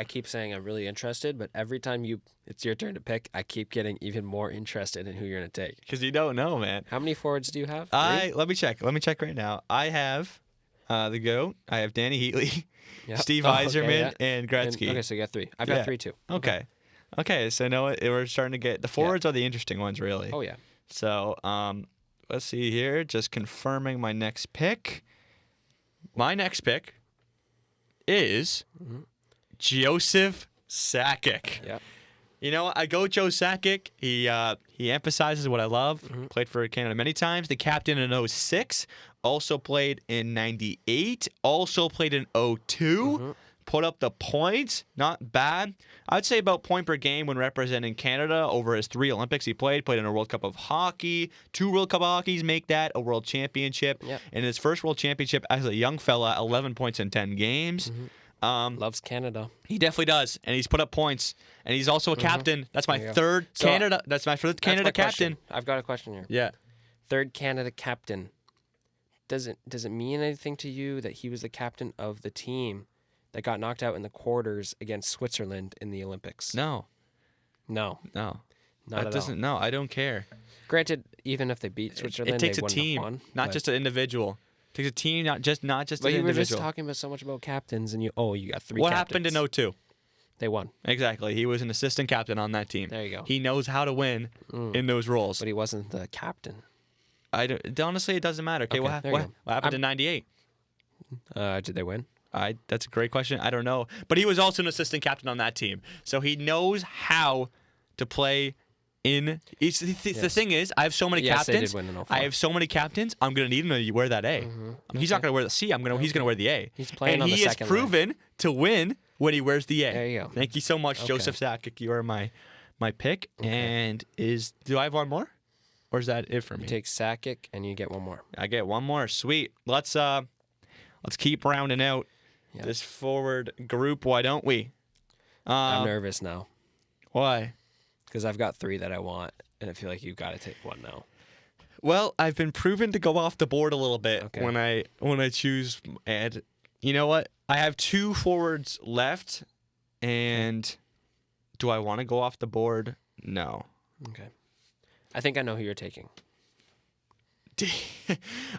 keep saying I'm really interested, but every time it's your turn to pick, I keep getting even more interested in who you're gonna take. because you don't know, man. How many forwards do you have? 3? Let me check. Let me check right now. I have the GOAT. I have Danny Heatley, Yep. Steve Oh, okay, Yzerman, yeah. and Gretzky. Okay, so you got 3. I've Yeah. got 3 too. Okay. So know what? We're starting to get the forwards are the interesting ones, really. Oh yeah. So let's see here. Just confirming my next pick. My next pick is Joseph Sakic. Yeah. You know, I go Joe Sakic. He emphasizes what I love. Played for Canada many times. The captain in 06. Also played in 98. Also played in 02. Put up the points. Not bad. I'd say about point per game when representing Canada over his 3 Olympics he played. Played in a World Cup of Hockey. 2 World Cup of Hockeys make that a World Championship. Yep. In his first World Championship as a young fella, 11 points in 10 games. Loves Canada. He definitely does, and he's put up points, and he's also a captain. That's my There you go. third So, Canada. That's my third That's Canada my question. captain. I've got a question here. Yeah. 3rd Canada captain. Does it mean anything to you that he was the captain of the team that got knocked out in the quarters against Switzerland in the Olympics? No. No, No. not That at doesn't. No, I don't care. all. Granted, even if they beat Switzerland, It takes they a wouldn't have team, won, not but- just an individual. It takes a team, not just But an you were individual. just talking about so much about captains, and you got 3. What captains. happened in 02? They won, Exactly. He was an assistant captain on that team. There you go. He knows how to win in those roles. but he wasn't the captain. Honestly, it doesn't matter. Okay, Okay, there you what go. happened in 98? Did they win? That's a great question. I don't know. But he was also an assistant captain on that team. So he knows how to play in. The thing is, I have so many Yes, they captains. did win in 04. I have so many captains. I'm going to need him to wear that A. I mean, he's not going to wear the C. He's going to wear the A. He's playing and on he the has second proven to win when he wears the A. There you go. Thank you so much, Okay. Joseph Sakic. You are my pick. And do I have one more? Or is that it for me? You take Sakic, and you get one more. I get one more. Sweet. Let's keep rounding out Yep. this forward group. Why don't we? I'm nervous now Why? because I've got 3 that I want, and I feel like you've got to take one now. Well, I've been proven to go off the board a little bit Okay. when I choose. And you know what? I have 2 forwards left, and do I want to go off the board? No. Okay. I think I know who you're taking.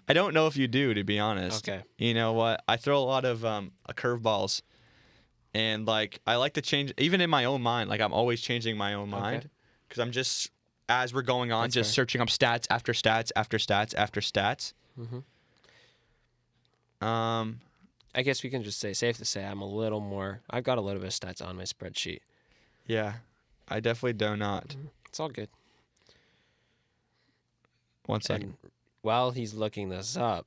I don't know if you do, to be honest. Okay. You know what? I throw a lot of curveballs, and like I like to change, even in my own mind. Like I'm always changing my own mind because I'm just as we're going on, That's just fair. searching up stats after stats after stats after stats. I guess we can just say, safe to say, I've got a little bit of stats on my spreadsheet. Yeah. I definitely do not. It's all good. 1 second. And while he's looking this up,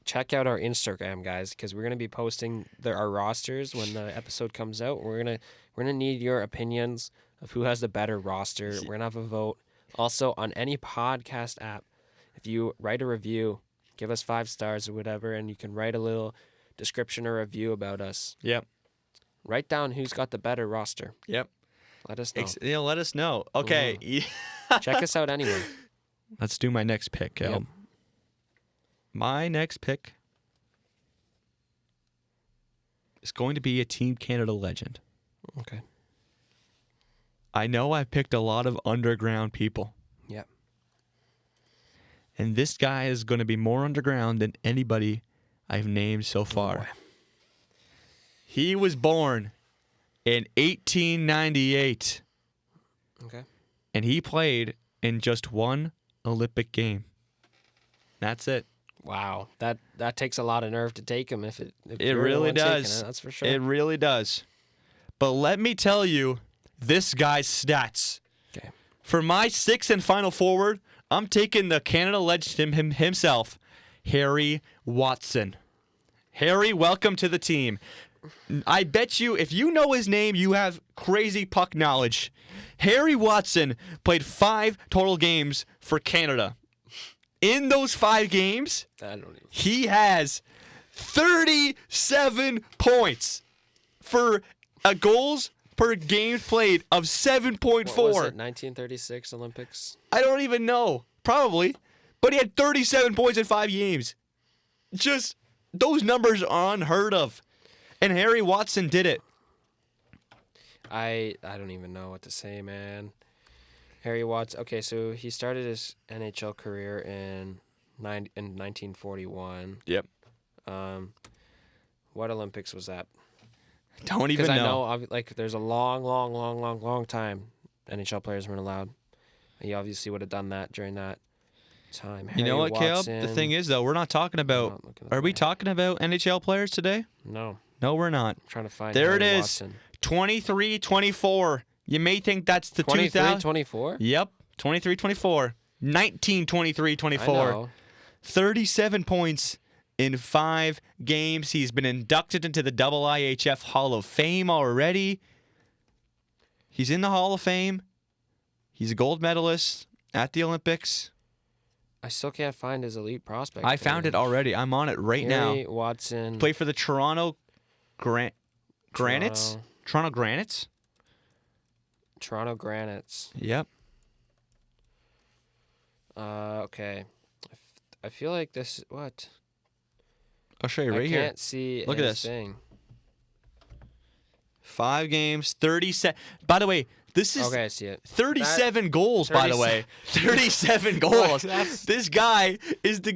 check out our Instagram, guys, because we're gonna be posting our rosters when the episode comes out. We're gonna need your opinions of who has the better roster. We're gonna have a vote. Also, on any podcast app, if you write a review, give us 5 stars or whatever, and you can write a little description or review about us. Yep. Write down who's got the better roster. Yep. Let us know. Let us know. Okay. Check us out anyway. Let's do my next pick, Kel. Yep. My next pick is going to be a Team Canada legend. Okay. I know I picked a lot of underground people. Yep. And this guy is going to be more underground than anybody I've named so far. boy. He was born in 1898, Okay. and he played in just one Olympic game. That's it. Wow. That takes a lot of nerve to take him if It you're the really one taking does. it, that's for sure. It really does. But let me tell you this guy's stats. Okay. For my sixth and final forward, I'm taking the Canada legend himself, Harry Watson. Harry, welcome to the team. I bet you, if you know his name, you have crazy puck knowledge. Harry Watson played 5 total games for Canada. In those 5 games, I don't even. he has 37 points for a goals per game played of 7.4. What was it, 1936 Olympics? I don't even know. Probably. But he had 37 points in 5 games. Just, those numbers are unheard of. And Harry Watson did it. I don't even know what to say, man. Harry Watson. Okay, so he started his NHL career in 1941. Yep. What Olympics was that? Don't even Because I know. know, like, there's a long time NHL players weren't allowed. He obviously would have done that during that time. You know Harry what, Caleb? The Watson- thing is, though, we're not talking about... not looking at Are we that. talking about NHL players today? No, No, we're not. I'm trying to find. There it Harry is. Watson. 23-24. You may think that's the 23, 2000... 24. Yep. 23-24. 19-23-24. I know. 37 points in 5 games. He's been inducted into the IIHF Hall of Fame already. He's in the Hall of Fame. He's a gold medalist at the Olympics. I still can't find his elite prospect. I found it already. I'm on it right Harry now. Watson. Play for the Toronto Granites? Toronto Granites? Toronto Granites. Yep. Okay. I feel like this. What? I'll show you I right here. can't see. Look at his this. Thing. 5 games, 37. By the way, this is Okay, I see it. 37 goals, by the way. 37 goals. That's- This guy is the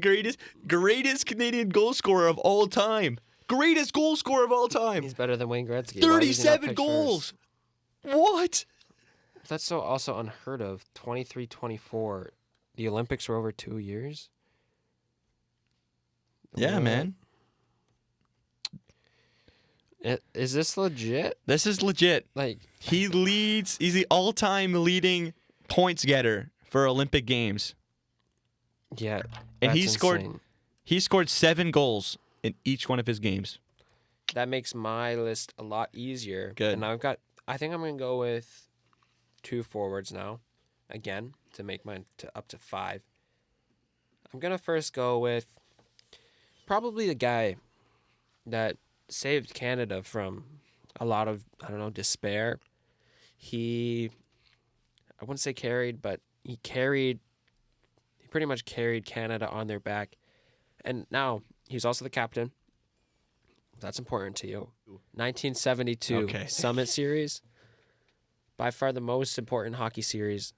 greatest Canadian goal scorer of all time. Greatest goal scorer of all time. He's better than Wayne Gretzky. Why was he not 37 picked goals. What? first? That's so also unheard of. 23-24. The Olympics were over 2 years. Yeah, What? man. Is this legit? This is legit. Like, He's the all-time leading points getter for Olympic Games. yeah. And that's insane. he scored 7 goals in each one of his games. That makes my list a lot easier. Good. And I think I'm going to go with 2 forwards now, again, to make mine up to 5. I'm going to first go with probably the guy that saved Canada from a lot of, despair. I wouldn't say carried, but he pretty much carried Canada on their back. And now he's also the captain. That's important to you. 1972 Okay. Summit Series. By far the most important hockey series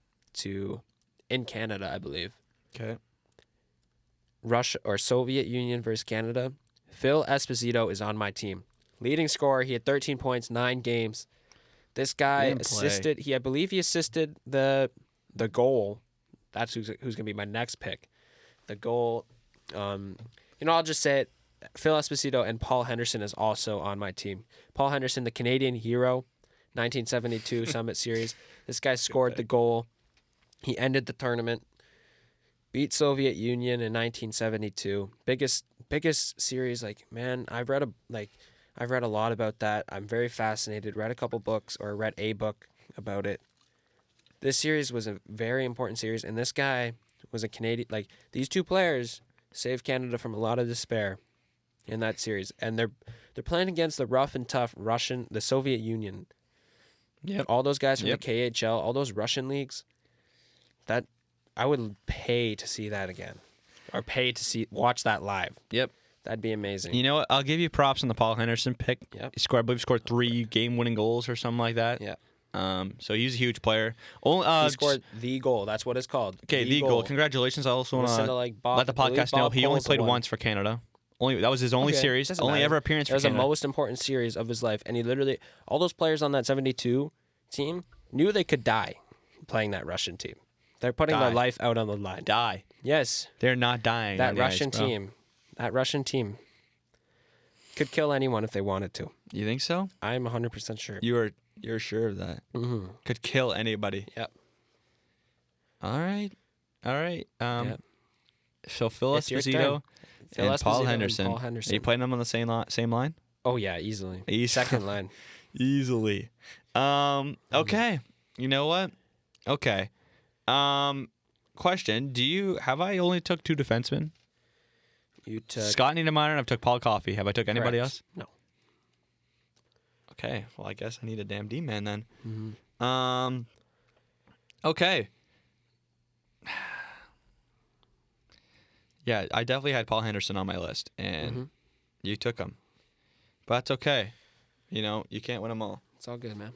in Canada, I believe. Okay. Russia or Soviet Union versus Canada. Phil Esposito is on my team. Leading scorer, he had 13 points, 9 games. This guy Didn't play. assisted. I believe he assisted the goal. That's who's going to be my next pick. The goal. I'll just say it. Phil Esposito and Paul Henderson is also on my team. Paul Henderson, the Canadian hero, 1972 Summit Series. This guy scored the goal. He ended the tournament. Beat Soviet Union in 1972. Biggest series. Like, man, I've read a lot about that. I'm very fascinated. Read a couple books, or read a book about it. This series was a very important series, and this guy was a Canadian. Like, these two players saved Canada from a lot of despair in that series, and they're playing against the rough and tough the Soviet Union. Yep. All those guys from Yep. the KHL, all those Russian leagues. That I would pay to see that again, or pay to watch that live. Yep. That'd be amazing. You know what? I'll give you props on the Paul Henderson pick. Yep. I believe he scored 3 game-winning goals or something like that. Yeah. So he's a huge player. He scored the goal. That's what it's called. Okay, the goal. Congratulations. I also want Listen to, to like, let the I believe podcast know Bob he only Cole's the played one. once for Canada. That was his only Okay, series, doesn't only matter. ever appearance It for was the Canada. most important series of his life, and he literally, all those players on that 72 team knew they could die playing that Russian team. They're putting Die. their life out on the line. Die. Yes, They're not dying. that on the ice, Russian bro. team, could kill anyone if they wanted to. You think so? I'm 100% sure. You're sure of that? Mm-hmm. Could kill anybody. Yep. All right. Yep. So Phil It's your Esposito Phil and Esposito Paul and Henderson. Paul Henderson. Are you playing them on the same line? Oh yeah, easily. Second Second line. Easily. Okay. You know what? Okay. Question: have I only took 2 defensemen? You took Scott Niedermayer and I've took Paul Coffey. Have I took anybody correct. else? No. Okay. Well, I guess I need a damn D-man then. Mm-hmm. Okay. Yeah, I definitely had Paul Henderson on my list, and Mm-hmm. you took him. But that's okay. You know, you can't win them all. It's all good, man.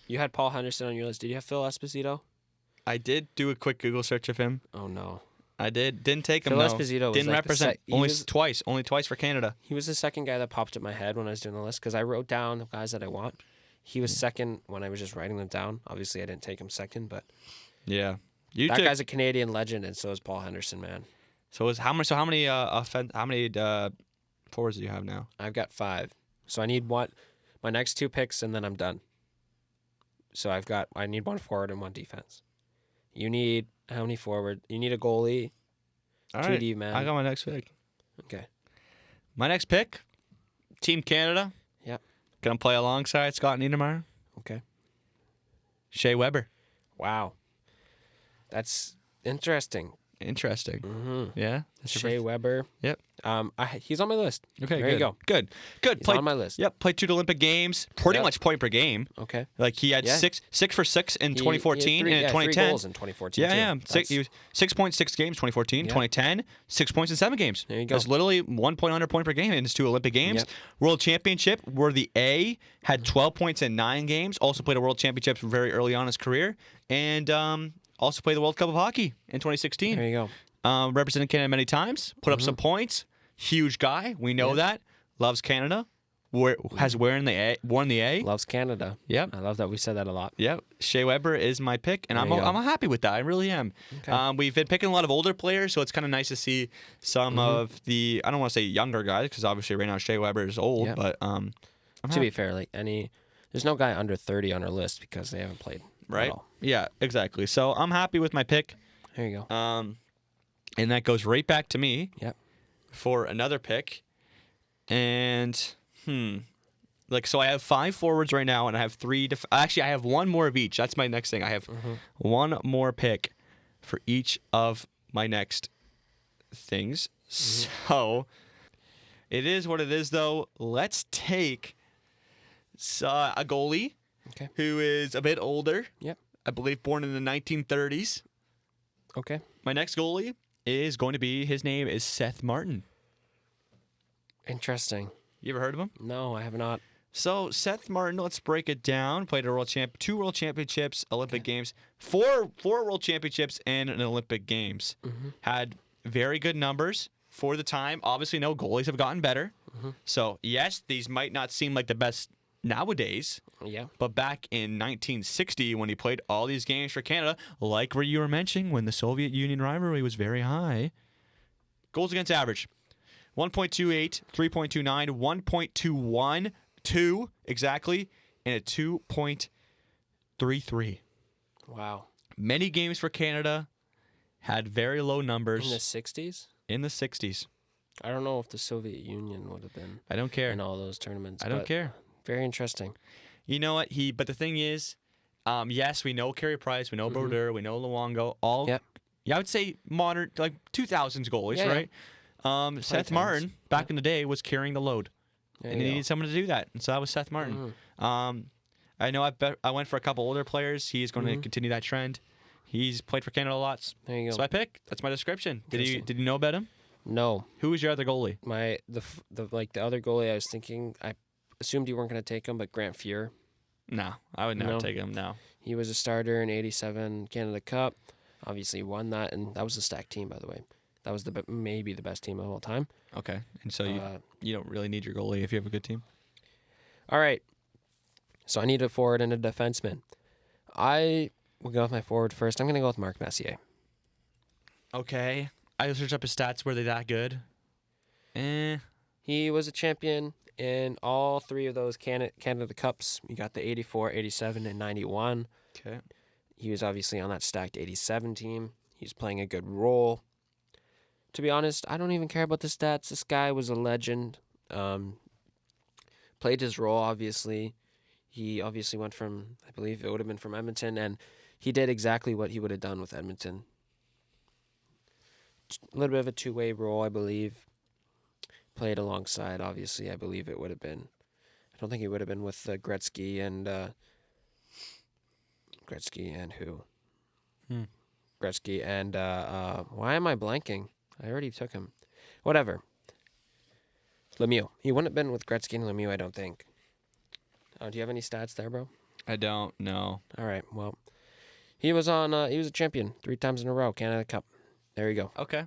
You had Paul Henderson on your list. Did you have Phil Esposito? I did do a quick Google search of him. Oh no. I did. Didn't take him, Phil though. Esposito was Didn't like the represent. he Only was- twice. Only twice for Canada. He was the second guy that popped up my head when I was doing the list because I wrote down the guys that I want. He was second when I was just writing them down. Obviously, I didn't take him second, but Yeah. You that took. guy's a Canadian legend, and so is Paul Henderson, man. So how many forwards do you have now? I've got 5, so I need my next 2 picks, and then I'm done. So I need 1 forward and 1 defense. You need how many forward? You need a goalie. All 2D, man. I got my next pick. Okay. My next pick, Team Canada. Yep. Gonna play alongside Scott Niedermayer, Okay. Shea Weber. Wow. That's interesting. Interesting. Mm-hmm. Yeah. That's your Shea first- Weber. Yep. He's on my list. Okay. There good. you go. Good. He's Played, on my list. Yep. Played 2 Olympic games. Pretty Yep. much point per game. Okay. Like he had Yeah. six for 6 in He had 2014 3 and in 3 2010. goals in 2014. Yeah, too. yeah. That's- He was 6.6 games 2014, Yeah. 2010, 6 points in 7 games. There you go. That's literally 1 point under point per game in his 2 Olympic games. Yep. World Championship, where the A had 12 points in 9 games. Also played a World Championship very early on in his career, and also played the World Cup of Hockey in 2016. There you go. Represented Canada many times. Put up some Mm-hmm. points. Huge guy. We know that. Loves Canada. Has worn the A. Loves Canada. Yep. I love that we said that a lot. Yep, Shea Weber is my pick, and There I'm you go. I'm happy with that. I really am. Okay. We've been picking a lot of older players, so it's kind of nice to see some Mm-hmm. of the I don't want to say younger guys because obviously right now Shea Weber is old, Yeah. but I'm To happy, be fair, there's no guy under 30 on our list because they haven't played right? at all. Yeah, exactly. So I'm happy with my pick, There you go. and that goes right back to me Yep. for another pick, and so I have 5 forwards right now, and I have 3. Actually, I have 1 more of each. That's my next thing. I have Mm-hmm. 1 more pick for each of my next things. Mm-hmm. So it is what it is, though. Let's take a goalie Okay. who is a bit older. Yep. I believe born in the 1930s. Okay. My next goalie is going to be, his name is Seth Martin. Interesting. You ever heard of him? No, I have not. So Seth Martin, let's break it down. Played a 2 world championships, Olympic games, 4 world championships, and an Olympic games. Had very good numbers for the time. Obviously, no goalies have gotten better. So yes, these might not seem like the best nowadays, Yeah. but back in 1960, when he played all these games for Canada, like where you were mentioning, when the Soviet Union rivalry was very high, goals against average. 1.28, 3.29, 1.21, 2 exactly and a 2.33. Wow. Many games for Canada had very low numbers In the 60s? in the 60s. I don't know if the Soviet Union would have been I don't care. in all those tournaments. I don't but care. Very interesting. You know what? But the thing is, yes, we know Carey Price, we know Brodeur, we know Luongo. All, Yep. yeah, I would say modern, like 2000s goalies, Yeah, right? Seth times. Martin back in the day was carrying the load, There and you he go. needed someone to do that, and so that was Seth Martin. I know I went for a couple older players. He's going to continue that trend. He's played for Canada lots. There you go. So I pick. That's my description. Did you Interesting. know about him? No. Who was your other goalie? The other goalie I was thinking, I assumed you weren't going to take him, but Grant Fuhr. No, I would never No. take him. No. He was a starter in '87 Canada Cup. Obviously won that, and that was a stacked team, by the way. That was maybe the best team of all time. Okay, and so you don't really need your goalie if you have a good team. All right. So I need a forward and a defenseman. I will go with my forward first. I'm going to go with Mark Messier. Okay, I searched up his stats. Were they that good? He was a champion in all three of those Canada Cups. You got the 84, 87, and 91. Okay. He was obviously on that stacked 87 team. He's playing a good role. To be honest, I don't even care about the stats. This guy was a legend. Played his role, obviously. He obviously went from, I believe it would have been from Edmonton, and he did exactly what he would have done with Edmonton. A little bit of a two-way role, I believe. Played alongside, obviously, I believe it would have been. I don't think he would have been with Gretzky and who? Gretzky and why am I blanking? I already took him. Whatever. Lemieux. He wouldn't have been with Gretzky and Lemieux, I don't think. Do you have any stats there, bro? I don't know. All right. Well, he was a champion 3 times in a row, Canada Cup. There you go. Okay.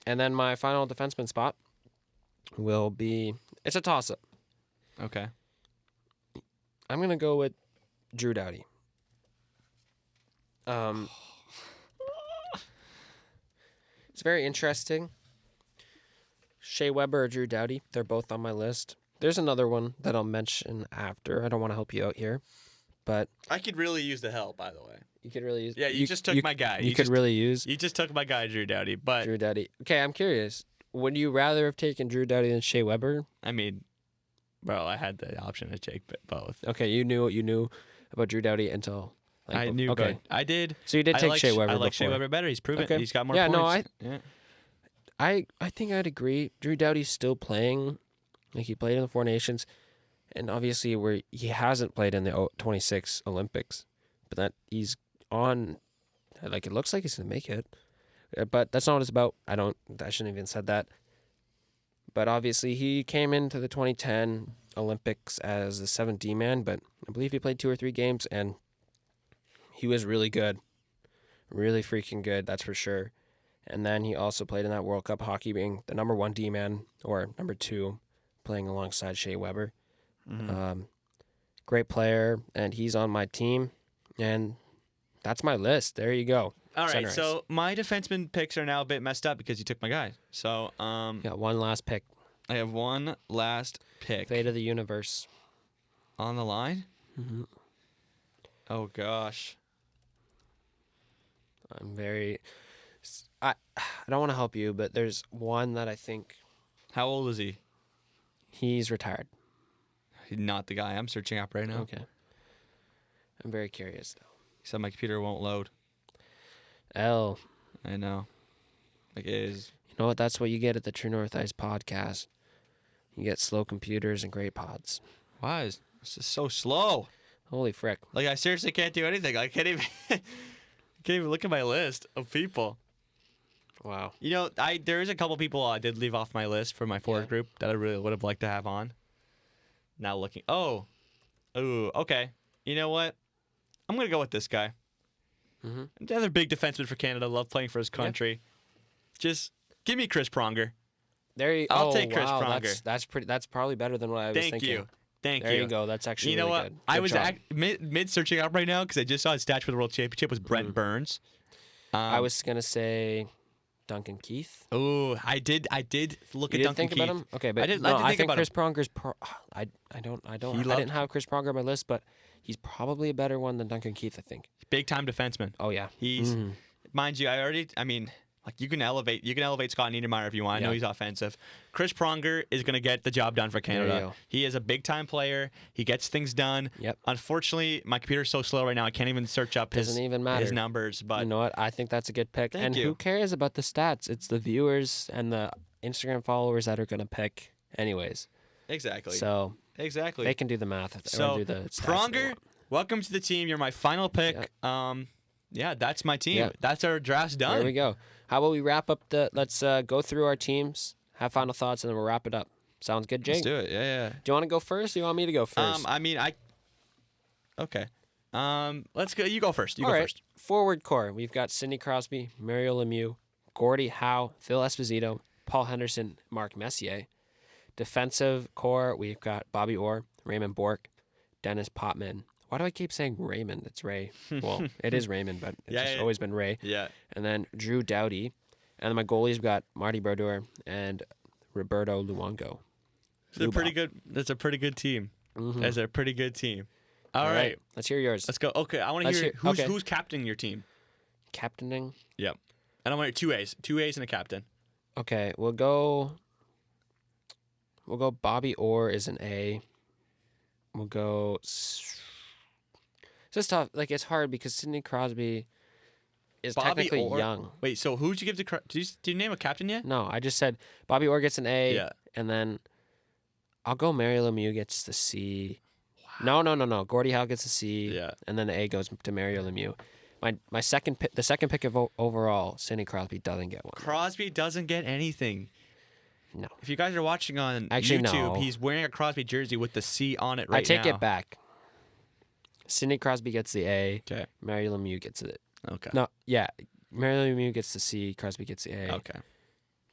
And then my final defenseman spot will be, it's a toss-up. Okay. I'm going to go with Drew Doughty. It's very interesting. Shea Weber or Drew Doughty, they're both on my list. There's another one that I'll mention after. I don't want to help you out here, but I could really use the help, by the way. you could really use. Yeah, you just took my guy. You You could just- really use You just took my guy, Drew Doughty. But Drew Doughty. Okay, I'm curious. Would you rather have taken Drew Doughty than Shea Weber? I mean, bro, I had the option to take both. Okay, you knew what you knew about Drew Doughty until I knew. Okay, But I did. so you did I take like Shea Weber. I like Shea before. Weber better. He's proven. Okay. He's got more Yeah, points. no, Yeah. I think I'd agree. Drew Doughty's still playing. Like, he played in the Four Nations, and obviously where he hasn't played in the 26 Olympics, but that he's on. Like, it looks like he's gonna make it, but that's not what it's about. I shouldn't even said that. But obviously he came into the 2010 Olympics as the 7D man, but I believe he played 2 or 3 games, and he was really good, really freaking good. That's for sure. And then he also played in that World Cup hockey, being the number 1 D man or number 2, playing alongside Shea Weber. Great player, and he's on my team. And that's my list. There you go. All right. Center ice. So my defenseman picks are now a bit messed up because you took my guy. So Got one last pick. I have one last pick Fate of the universe. on the line. Oh gosh. I don't want to help you, but there's one that I think How old is he? he's retired. He's not the guy I'm searching up right now. Okay. I'm very curious, though. He said my computer won't load. L. I know. Like it is. You know what? That's what you get at the True North Ice podcast. You get slow computers and great pods. Why is this is so slow? Holy frick. Like I seriously can't do anything. I can't even can't even look at my list of people. Wow. You know, there is a couple people I did leave off my list for my forward group that I really would have liked to have on. Now looking. Oh, okay. You know what? I'm gonna go with this guy. Another big defenseman for Canada. Love playing for his country. Just give me Chris Pronger. There you. I'll take Chris wow, Pronger. That's pretty. That's probably better than what I was Thank thinking. you. Thank There you go. That's actually You know really what? good. I Good was job. mid searching up right now because I just saw his stats for the World Championship was Brent Burns. I was gonna say Duncan Keith. Oh, I did look You at didn't Duncan think Keith. about him? Okay, but I did no, think think about Chris him. Pronger's. I didn't have Chris Pronger on my list, but he's probably a better one than Duncan Keith. I think. Big time defenseman. Oh yeah. He's, mind you, like you can elevate Scott Niedermayer if you want. I know Yeah. he's offensive. Chris Pronger is going to get the job done for There you Canada. go. He is a big time player. He gets things done. Yep. Unfortunately, my computer's so slow right now I can't even search up Doesn't even matter. his numbers. But You know what? I think that's a good pick. Thank and you. who cares about the stats? It's the viewers and the Instagram followers that are going to pick anyways. exactly, So exactly. they can do the math or So do the stats they Pronger, want. welcome to the team. You're my final pick. Yeah, that's my team. Yeah. That's our draft's done. There we go. How about we wrap up let's go through our teams, have final thoughts, and then we'll wrap it up. Sounds good, Jake? Let's do it. Yeah. Do you want to go first or you want me to go first? Okay. Let's go. You go first. You All go right. first. Forward core. We've got Sidney Crosby, Mario Lemieux, Gordie Howe, Phil Esposito, Paul Henderson, Mark Messier. Defensive core, we've got Bobby Orr, Raymond Bourque, Dennis Potvin. Why do I keep saying Raymond? It's Ray. Well, it is Raymond, but it's Yeah, just yeah. always been Ray. Yeah. And then Drew Doughty. And then my goalies, we've got Marty Brodeur and Roberto Luongo. It's a pretty good. That's a pretty good team. That's a pretty good team. All right. Let's hear yours. Let's go. Okay, I want to Let's hear hear- who's okay. who's captaining your team. Captaining. Yep. And I want two A's and a captain. Okay, we'll go Bobby Orr is an A. We'll go. It's just tough. Like it's hard because Sidney Crosby is Bobby technically Orr. young. Wait, so who'd you give the? Did you name a captain yet? No, I just said Bobby Orr gets an A. Yeah. And then I'll go Mario Lemieux gets the C. Wow. No. Gordie Howe gets a C. Yeah. And then the A goes to Mario Lemieux. My second pick, the second pick of overall, Sidney Crosby doesn't get one. Crosby doesn't get anything. No. If you guys are watching on Actually, YouTube, no. he's wearing a Crosby jersey with the C on it right now. I take it back. Sidney Crosby gets the A. Okay. Mario Lemieux gets it. Okay. No, yeah. Mario Lemieux gets the C. Crosby gets the A. Okay.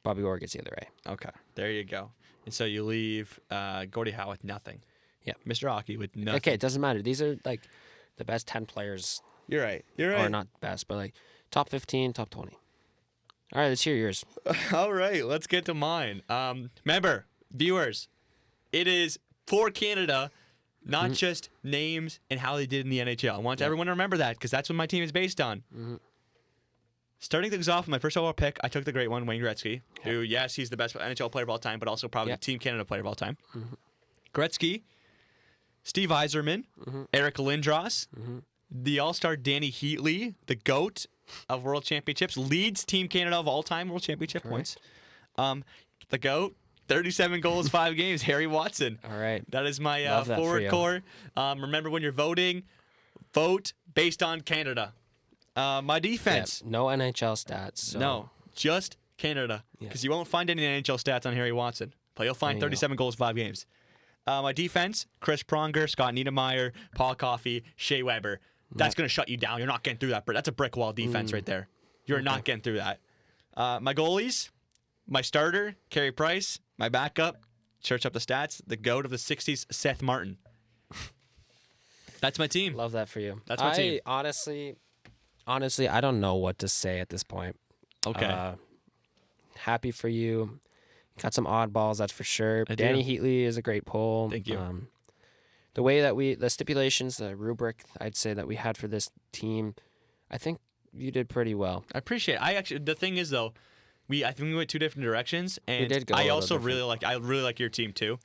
Bobby Orr gets the other A. Okay. There you go. And so you leave Gordie Howe with nothing. Yeah. Mr. Hockey with nothing. Okay, it doesn't matter. These are like the best 10 players, You're right. You're or right. not best, but like top 15, top 20. All right, let's hear yours. All right, let's get to mine. Remember, viewers, it is for Canada, not just names and how they did in the NHL. I want everyone to remember that because that's what my team is based on. Starting things off with my first overall pick, I took the great one, Wayne Gretzky, who, yes, he's the best NHL player of all time, but also probably Yeah. the Team Canada player of all time. Gretzky, Steve Yzerman, Eric Lindros, the All-Star Danny Heatley, the GOAT of World Championships, leads Team Canada of all-time World Championship points. The GOAT, 37 goals, 5 games, Harry Watson. All right. That is my Love that for forward you. core. Remember, when you're voting, vote based on Canada. My Yeah, defense, no NHL stats. So. no, just Canada, Yeah. because you won't find any NHL stats on Harry Watson. But you'll find There you go. 37 goals, 5 games. My defense, Chris Pronger, Scott Niedermayer, Paul Coffey, Shea Weber. That's going to shut you down. You're not getting through that. That's a brick wall defense right there. You're not getting through that. My goalies, my starter, Carey Price. My backup, search up the stats, the GOAT of the 60s, Seth Martin. That's my team. Love that for you. That's my team. Honestly, I don't know what to say at this point. Okay. Happy for you. Got some oddballs, that's for sure. I do. Danny Heatley is a great poll. Thank you. The way that the stipulations, the rubric, I'd say that we had for this team, I think you did pretty well. I appreciate it. The thing is though, I think we went two different directions, and did go a I little also different. really like your team too.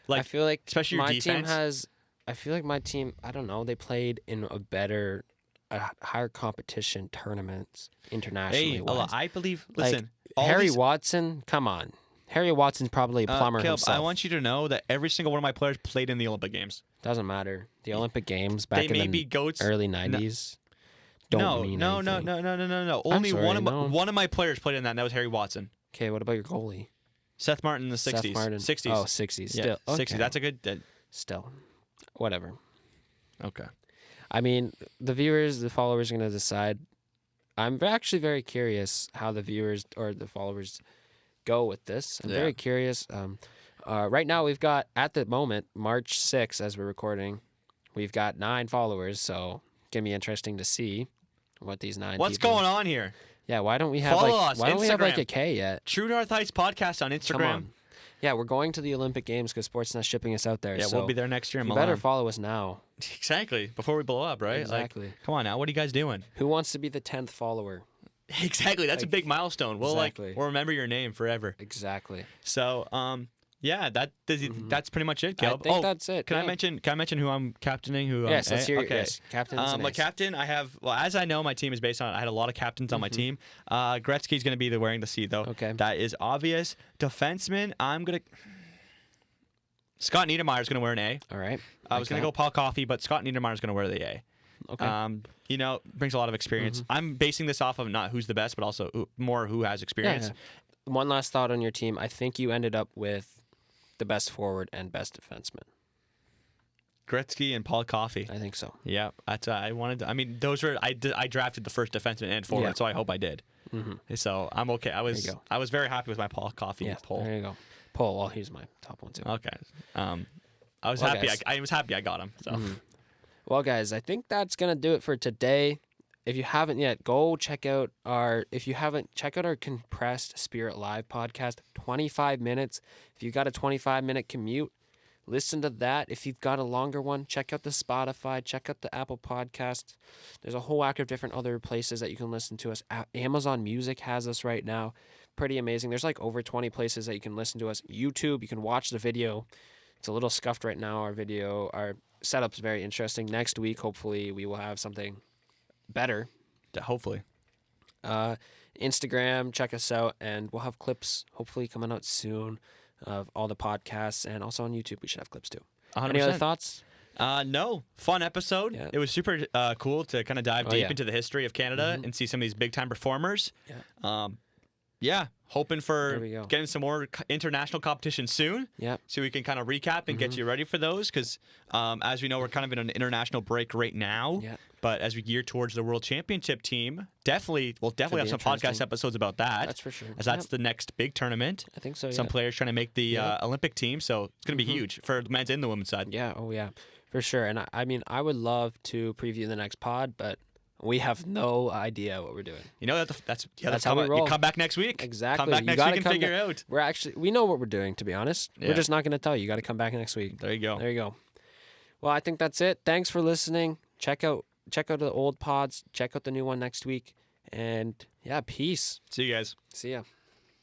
I feel like especially your my defense. I feel like my team, I don't know, they played in a higher competition tournaments internationally. Hey, wise. I believe. Like, Listen, all Harry these- Watson, come on. Harry Watson's probably a plumber Caleb, himself. I want you to know that every single one of my players played in the Olympic Games. Doesn't matter. The Olympic Games back They may in be the goats. early 90s don't mean no. anything. Only sorry, one of my players played in that, and that was Harry Watson. Okay, what about your goalie? Seth Martin in the 60s. Seth Martin. 60s. Oh, 60s. yeah, Still. 60s. Okay. That's a good. Still. Whatever. Okay. I mean, the viewers, the followers are going to decide. I'm actually very curious how the viewers or the followers go with this. I'm Yeah. very curious. Right now, we've got, at the moment, March 6th, as we're recording, we've got 9 followers. So it's going to be interesting to see what these 9 What's people... going on here? Yeah, why don't we have Follow like us, why don't we have like Instagram. a K yet? True North Heights podcast on Instagram. Come on. Yeah, we're going to the Olympic Games because Sportsnet's shipping us out there. Yeah, so we'll be there next year in you Milan. better follow us now. Exactly. Before we blow up, right? Exactly. Like, come on now. What are you guys doing? Who wants to be the 10th follower? Exactly. That's a Like, big milestone. We'll exactly. we'll remember your name forever. Exactly. So, yeah, that's pretty much it, Caleb. I think that's it. Can I yeah. mention who I'm captaining? Who? Yes, let's hear okay. yes. Captain. My captain, I have. Well, as I know, my team is based on. I had a lot of captains on my team. Gretzky's going to be the wearing the C though. Okay. That is obvious. Defenseman, I'm gonna. Scott Niedermayer's going to wear an A. All right. I was going to go Paul Coffey, but Scott Niedermayer's going to wear the A. Okay. Brings a lot of experience. I'm basing this off of not who's the best, but also more who has experience. Yeah. One last thought on your team. I think you ended up with the best forward and best defenseman. Gretzky and Paul Coffey. I think so. Yeah, that's I wanted. I mean, those were I drafted the first defenseman and forward, Yeah. so I hope I did. So I'm okay. I you was go. I was very happy with my Paul Coffey Yeah. poll. There you go. Paul. Well, he's my top one too. Okay. I was Well, happy. guys. I was happy I got him. So Well, guys, I think that's gonna do it for today. If you haven't yet, go check out check out our Compressed Spirit Live podcast. 25 minutes. If you got a 25-minute commute, listen to that. If you've got a longer one, check out the Spotify, check out the Apple Podcasts. There's a whole whack of different other places that you can listen to us. Amazon Music has us right now. Pretty amazing. There's like over 20 places that you can listen to us. YouTube, you can watch the video. It's a little scuffed right now. Our setup's very interesting. Next week, hopefully, we will have something better. hopefully. Instagram, check us out, and we'll have clips hopefully coming out soon of all the podcasts, and also on YouTube we should have clips too. 100%. Any other thoughts? No, fun episode. Yeah. It was super cool to kind of dive deep yeah. into the history of Canada and see some of these big time performers. Yeah. Hoping There for we go. getting some more international competition soon. Yeah. So we can kind of recap and get you ready for those because, as we know, we're kind of in an international break right now. Yeah. But as we gear towards the World Championship team, we'll definitely be have some podcast interesting. episodes about that. That's for sure. As that's the next big tournament. I think so. Some yeah. players trying to make the Olympic team, so it's going to be huge for the men's and the women's side. Yeah. Oh yeah. For sure. And I mean, I would love to preview the next pod, but we have no idea what we're doing. You know that's how we roll. You come back next week. Exactly. Come back You next gotta week and come figure back. it out. We know what we're doing. To be honest, Yeah. we're just not going to tell you. You got to come back next week. There you go. There you go. Well, I think that's it. Thanks for listening. Check out the old pods. Check out the new one next week. And yeah, peace. See you guys. See ya.